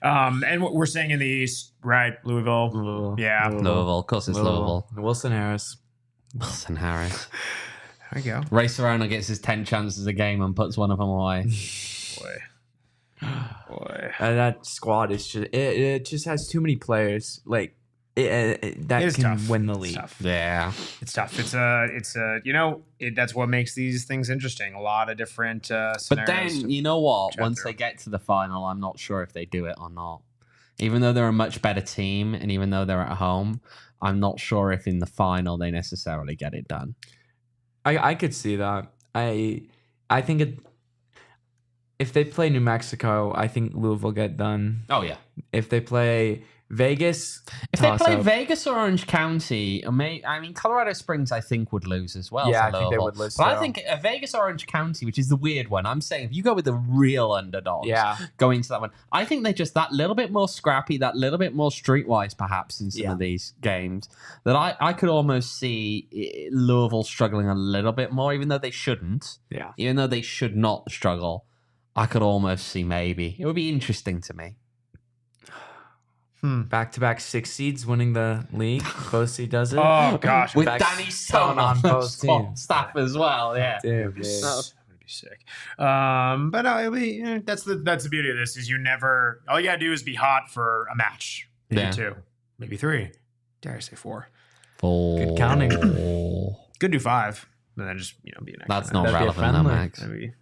And what we're saying in the East, right? Louisville. Yeah. Louisville. Of course it's Louisville. Wilson Harris. There you go. Ray Serrano gets his 10 chances a game and puts one of them away. Boy. That squad is just it just has too many players that can tough. win the league. Yeah, it's tough. It's that's what makes these things interesting. A lot of different scenarios. But then you know what? Once they get to the final, I'm not sure if they do it or not. Even though they're a much better team, and even though they're at home, I'm not sure if in the final they necessarily get it done. I could see that. I think if they play New Mexico, I think Louisville get done. Oh yeah. If they play Vegas. If they play toss-up. Vegas or Orange County, Colorado Springs, I think would lose as well. Yeah, to I think they Louisville. would lose. But I think Vegas or Orange County, which is the weird one, I'm saying if you go with the real underdogs, going into that one, I think they're just that little bit more scrappy, that little bit more streetwise, perhaps in some of these games. That I could almost see Louisville struggling a little bit more, even though they shouldn't. Yeah, even though they should not struggle, I could almost see maybe. It would be interesting to me. Back-to-back 6 seeds winning the league. Bosi does it. Oh gosh, with Danny Stone on both teams, staff as well. Yeah, dude. That would be sick. But no, it'll be. That's the beauty of this is you never. All you gotta do is be hot for a match, maybe 2, maybe 3. Dare I say 4? 4. Good counting. Could do 5, but then just be an extra. That's not That'd be relevant, though, Max. Maybe,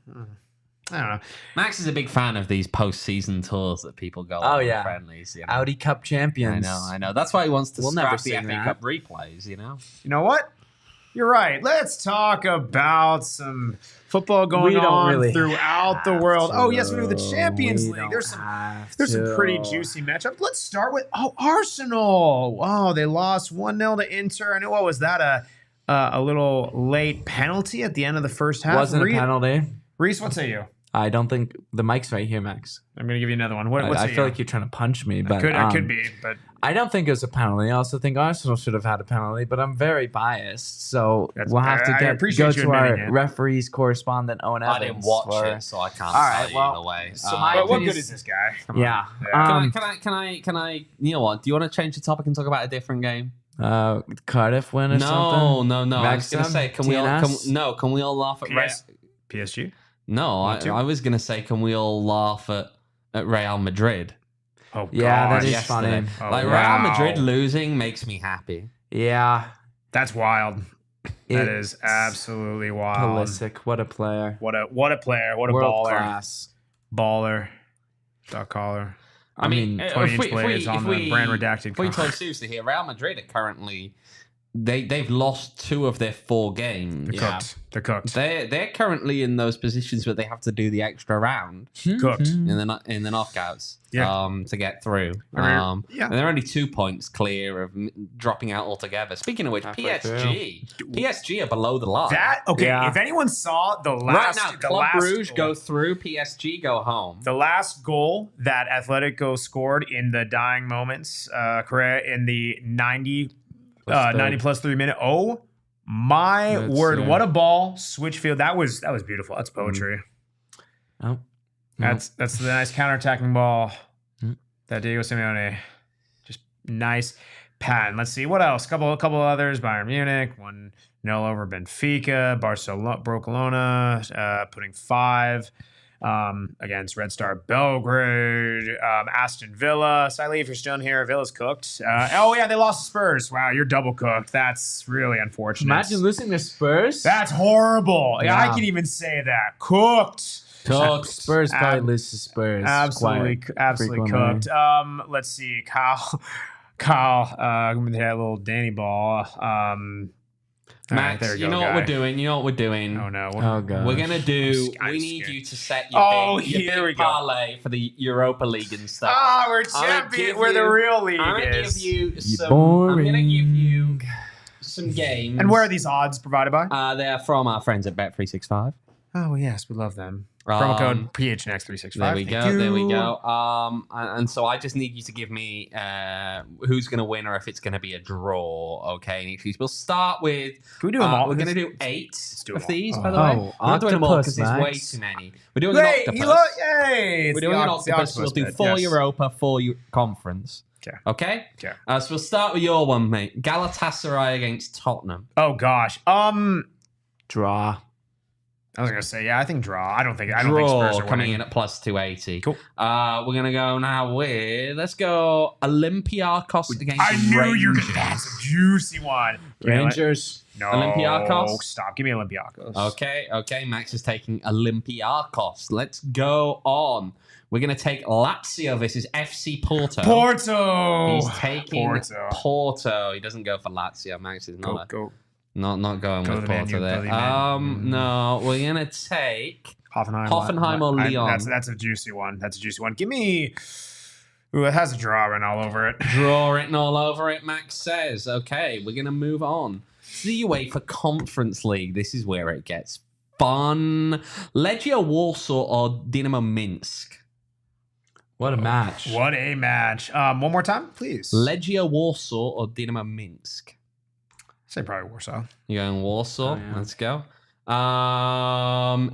I don't know. Max is a big fan of these post-season tours that people go Oh, on yeah. friendlies. You know? Audi Cup champions. I know. That's why he wants to We'll scrap never the sing FA that. Cup replays, you know? You know what? You're right. Let's talk about some football We going don't on really throughout the world. to. Oh, yes, we do the Champions We League. don't There's some have pretty to. juicy matchups. Let's start with Arsenal. Wow, they lost 1-0 to Inter. I know what was that a little late penalty at the end of the first half. Wasn't a penalty. Reese, what say you? I don't think the mic's right here, Max. I'm gonna give you another one. What I say feel you? like you're trying to punch me, but It could be, but I don't think it was a penalty. I also think Arsenal should have had a penalty, but I'm very biased, so we'll have to I go appreciate you to our admitting it. referees correspondent Owen Evans. I didn't watch for- it, so I can't right, say well, either way. so my what opinion good is- is this guy? Come Yeah. on. Can I? You know what? Do you want to change the topic and talk about a different game? Cardiff win or something? No. I was gonna say, can we all? TNS? Can we all laugh at PSG? No, Want to? I was gonna say, can we all laugh at Real Madrid? Oh, Yeah, that gosh. is Yesterday. funny. Oh, Like wow. Real Madrid losing makes me happy. Yeah. That's wild. That It's is absolutely wild. Pulisic, what a player. What a player. What a World baller. class. Baller. Dog collar. I mean, 20-inch blades on the brand redacted If we cover. talk seriously here, Real Madrid are currently they've lost 2 of their 4 games. They're cooked. They're currently in those positions where they have to do the extra round Cooked. in the knockouts to get through. Yeah. And they're only 2 points clear of dropping out altogether. Speaking of which, Halfway PSG are below the line. Yeah. If anyone saw the last right now, the Club last Brugge goal, go through, PSG go home. the last goal that Atletico scored in the dying moments, in the 90 plus 3 minute. Oh my word! What a ball! Switchfield. That was beautiful. That's poetry. Oh. That's the nice counterattacking ball that Diego Simeone just nice pattern. Let's see what else. Couple others. Bayern Munich 1-0 over Benfica. Barcelona putting 5 against Red Star Belgrade. Aston Villa. Sadly, if you're still in here, Villa's cooked. They lost to Spurs. Wow, you're double cooked. That's really unfortunate. Imagine losing to Spurs. That's horrible. Yeah, I Yeah. can even say that. Cooked. Spurs probably lose to Spurs. Absolutely frequently. cooked. Let's see, Kyle, they had a little Danny ball. Max, there you know what we're doing. Oh no! Oh god. We're gonna do. I'm We need scared. you to set your big here we go. parlay for the Europa League and stuff. We're I'm gonna champion. give Where the you- real league I'm gonna is. give you some. boring. I'm gonna give you some games. And where are these odds provided by? They're from our friends at Bet365. Oh yes, we love them. Promo code PHNX365. There we go. There we go. And so I just need you to give me who's going to win or if it's going to be a draw. Okay. And each of these. We'll start with. Can we do them all? We're going to do 8 do of them these, all. by the way. Oh, We're not doing them all octopus, because there's way Max. too many. We're doing an octopus. Yay! We're doing an octopus. We'll do 4 Europa, 4 conference. Okay. Okay. So we'll start with your one, mate. Galatasaray against Tottenham. Oh gosh. Draw. I was gonna say I think draw. I don't think Spurs Draw are coming winning. in at plus 280. Cool. We're gonna go now with let's go Olympiacos against I knew Rangers. you were gonna pass a juicy one. Rangers. No. Olympiacos? Stop. Give me Olympiacos. Okay. Max is taking Olympiacos. Let's go on. We're gonna take Lazio versus FC Porto. Porto. He's taking Porto. Porto. He doesn't go for Lazio. Max is not not going Go with the Man Porto U, there. go the Man U. No, we're gonna take Hoffenheim or Lyon. That's a juicy one. Give me Ooh, it has a draw written all over it. Draw written all over it, Max says. Okay, we're going to move on to the UEFA Conference League. This is where it gets fun. Legia Warsaw or Dynamo Minsk? What a match. What a match. One more time, please. Legia Warsaw or Dynamo Minsk? Say probably Warsaw. You're going Warsaw? Oh, yeah. Let's go.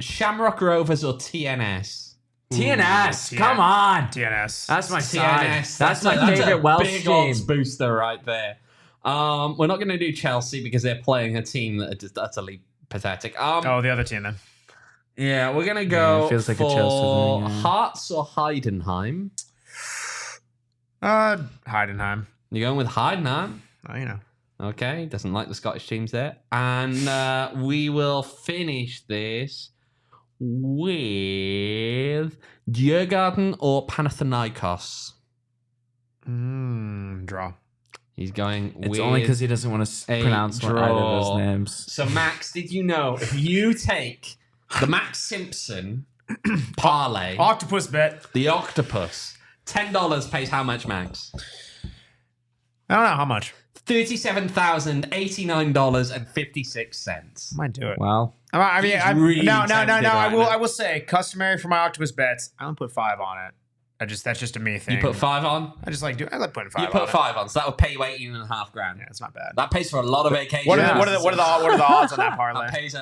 Shamrock Rovers or TNS? TNS, Ooh, come on. TNS. That's my TNS. side. That's my a favorite Welsh big team. odds booster right there. We're not going to do Chelsea because they're playing a team that are just utterly pathetic. Oh, the other team then. Yeah, we're going to go it feels like a for Chelsea thing, yeah. Hearts or Heidenheim. Heidenheim. You're going with Heidenheim? Oh, you know. Okay, doesn't like the Scottish teams there. And we will finish this with Djurgården or Panathinaikos. Draw. He's going with... It's only because he doesn't want to pronounce one either of those names. So, Max, did you know if you take the Max Simpson parlay, Octopus bet. the octopus, $10 pays how much, Max? I don't know how much. $37,089.56. Might do it. Well, I mean, He's really no. tempted right now. I will say, customary for my octopus bets. I don't put 5 on it. That's just a me thing. You put 5 on? I like putting 5. You put 5 on, so that would pay you 18.5 grand. Yeah, it's not bad. That pays for a lot of vacations. What are the odds on that parlay? That pays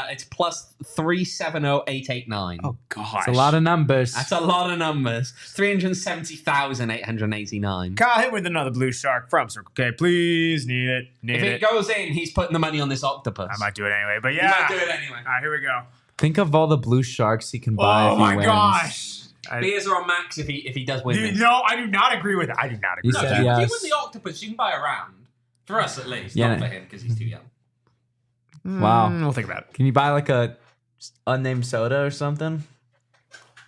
it's plus 370,889. Oh gosh, it's a lot of numbers. That's a lot of numbers. 370,889. Kyle, hit with another blue shark from Circle K, please. Need it. If it goes in, he's putting the money on this octopus. I might do it anyway. But He yeah, might do it anyway. All right, here we go. Think of all the blue sharks he can buy. Oh if he my wins. gosh. Beers are on Max if he does win this. No, I do not agree with it. I do not agree You with said that. yes. If you win the octopus, you can buy a round. For us, at least. Yeah. Not for him, because he's too young. Wow. We'll think about it. Can you buy like a unnamed soda or something?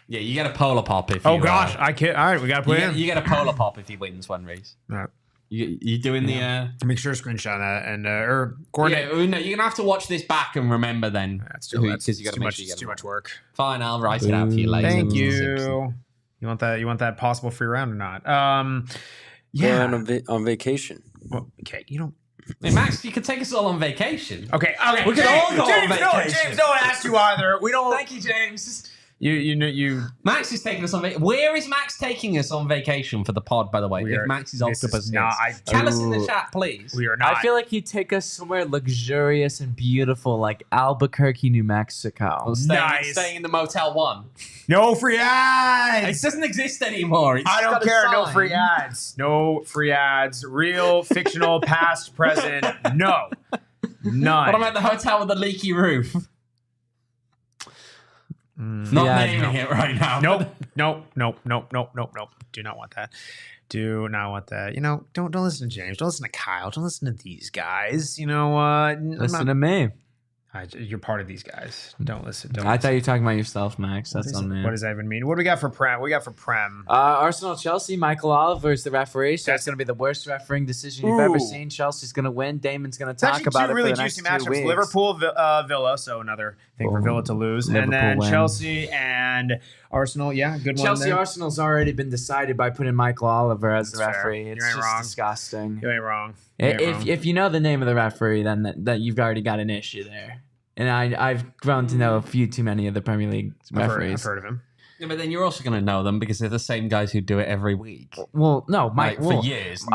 Yeah, you get a polar pop if you... Oh gosh, I can't. All right, we gotta put it in. You get a polar pop if he wins one race. All right. You doing the... Make sure to screenshot that and or coordinate. Yeah, no, you're going to have to watch this back and remember then. That's too much. Because you got to make much. sure you It's get too much work. Fine, I'll write it out for you later. Thank Mr. you. Simpson. You want that? You want that possible free round or not? Yeah, Yeah. on vacation. Well, okay. You don't. Hey, Max, you could take us all on vacation. Okay. We could all go on James, vacation. James, don't ask you either. We don't. Thank you, James. You. Max is taking us on vacation. Where is Max taking us on vacation for the pod, by the way? We If are- Max is this octopus is not- hits? Tell us in the chat, please. We are not. I feel like he'd take us somewhere luxurious and beautiful, like Albuquerque, New Mexico. Or Nice. staying in the Motel 1. no free It ads. doesn't exist ananymore. It's I don't got a care. No sign. free ads. No free ads. Real, fictional, past, present. No. None. What about the hotel with the leaky roof? Not Yeah, naming it right now. Nope. Nope. Do not want that. Do not want that. You know, don't listen to James. Don't listen to Kyle. Don't listen to these guys. You know, Listen to me. you're part of these guys. Don't listen. Don't I listen. thought you were talking about yourself, Max. What That's is on it? there. What does that even mean? What do we got for Prem? What do we got for Prem? Arsenal Chelsea. Michael Oliver is the referee, so it's going to be the worst refereeing decision you've ever seen. Chelsea's going to win. Damon's going to It's talk actually about two it really for the juicy next 2 matchups. weeks. Liverpool, Villa, so another thing for Oh, Villa to lose, and Liverpool then win. Chelsea and Arsenal. Yeah, good one. Chelsea there. Arsenal's already been decided by putting Michael Oliver as the That's fair. referee. You It's ain't just wrong. disgusting. You ain't wrong. You ain't wrong. If you know the name of the referee, then that you've already got an issue there. And I've grown to know a few too many of the Premier League I've referees. heard of him. Yeah, but then you're also going to know them because they're the same guys who do it every week. Well, no, Like, well, for years.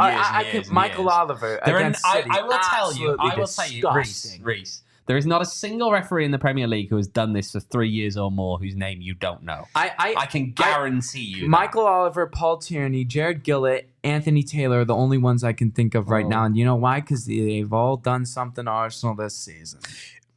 Michael Oliver against City. I will tell you, disgusting. Rees, there is not a single referee in the Premier League who has done this for 3 years or more whose name you don't know. I can guarantee you. Michael Oliver, Paul Tierney, Jared Gillett, Anthony Taylor are the only ones I can think of right now. And you know why? Because they've all done something to Arsenal this season.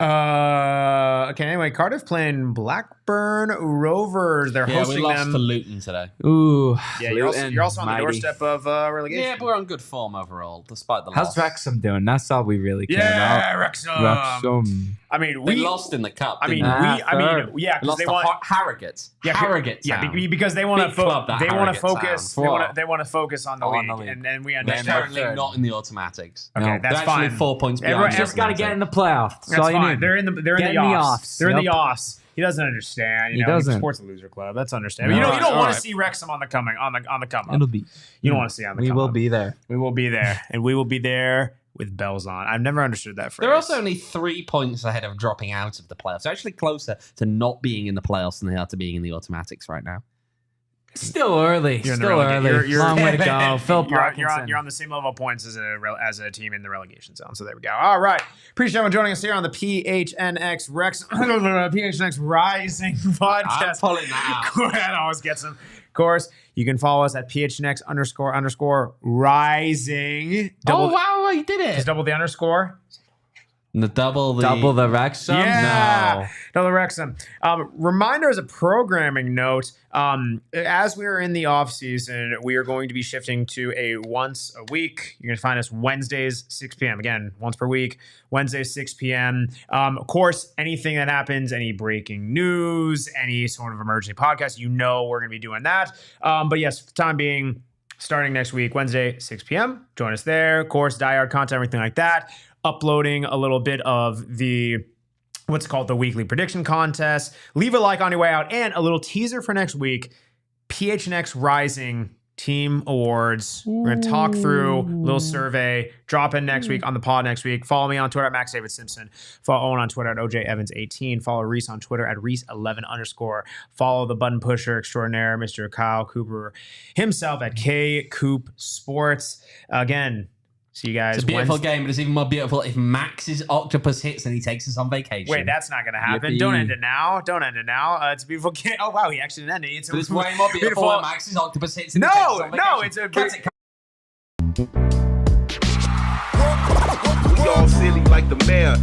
Okay. Anyway, Cardiff playing Blackburn Rovers. They're Yeah, we hosting lost them. to Luton today. Ooh. Yeah, you're also on the mighty. doorstep of relegation. Yeah, but we're on good form overall, despite the How's loss. Wrexham doing? That's all we really care Yeah, about. Wrexham. Wrexham. I mean, They we lost in the cup. I mean, didn't they? Nah, third. yeah, They because lost they to want. Harrogate. Yeah, Harrogate. Yeah, Town. because they want Big club, that they want to Harrogate focus. Town. They want to focus on the On the league, league. and then we They're understand. currently not in the automatics. Okay, No. that's They're actually fine. 4 points behind. Everyone- the Just got to automatic. get in the playoffs. That's That's all you fine. need. They're in the Get in the offs. offs. They're in the Yep. offs. He doesn't understand. He doesn't. Sports a loser club. That's understandable. No. You don't want to Alright. see Wrexham on the come up. It'll be. You don't want to see on the We come will up. be there. We will be there, and we will be there with bells on. I've never understood that phrase. They're also only 3 points ahead of dropping out of the playoffs. They're actually closer to not being in the playoffs than they are to being in the automatics right now. Still early. You're in the Still relegation- early. you're- Long way to go. Phil You're Parkinson. on the same level of points as a team in the relegation zone. So there we go. All right. Appreciate everyone joining us here on the PHNX PHNX Rising podcast. I'm pulling that out. That always gets them. Of course, you can follow us at PHNX _ rising. Oh, wow, you did Just it. double the underscore. Double the Wrexham? Yeah. No. Double Wrexham. Reminder as a programming note, as we are in the off season, we are going to be shifting to a once a week. You're going to find us Wednesdays, 6 p.m. Again, once per week, Wednesdays, 6 p.m. Of course, anything that happens, any breaking news, any sort of emergency podcast, we're going to be doing that. But yes, for the time being, starting next week, Wednesday, 6 p.m. Join us there. Of course, diehard content, everything like that. Uploading a little bit of the what's called the weekly prediction contest. Leave a like on your way out, and a little teaser for next week. PHNX Rising Team Awards. We're going to talk through a little survey, drop in next week on the pod next week. Follow me on Twitter at Max Simpson. Follow Owen on Twitter at OJEvans18. Follow Rees on Twitter at Rees11_. Follow the button pusher extraordinaire, Mr. Kyle Cooper himself at KCoop Sports. Again, see you guys. It's a beautiful game, but it's even more beautiful if Max's octopus hits and he takes us on vacation. Wait, that's not going to happen. Yippee. Don't end it now. It's a beautiful game. Oh, wow. He actually didn't end it. But it's way more beautiful when Max's octopus hits and he takes us on vacation. It's a We all silly like the mayor.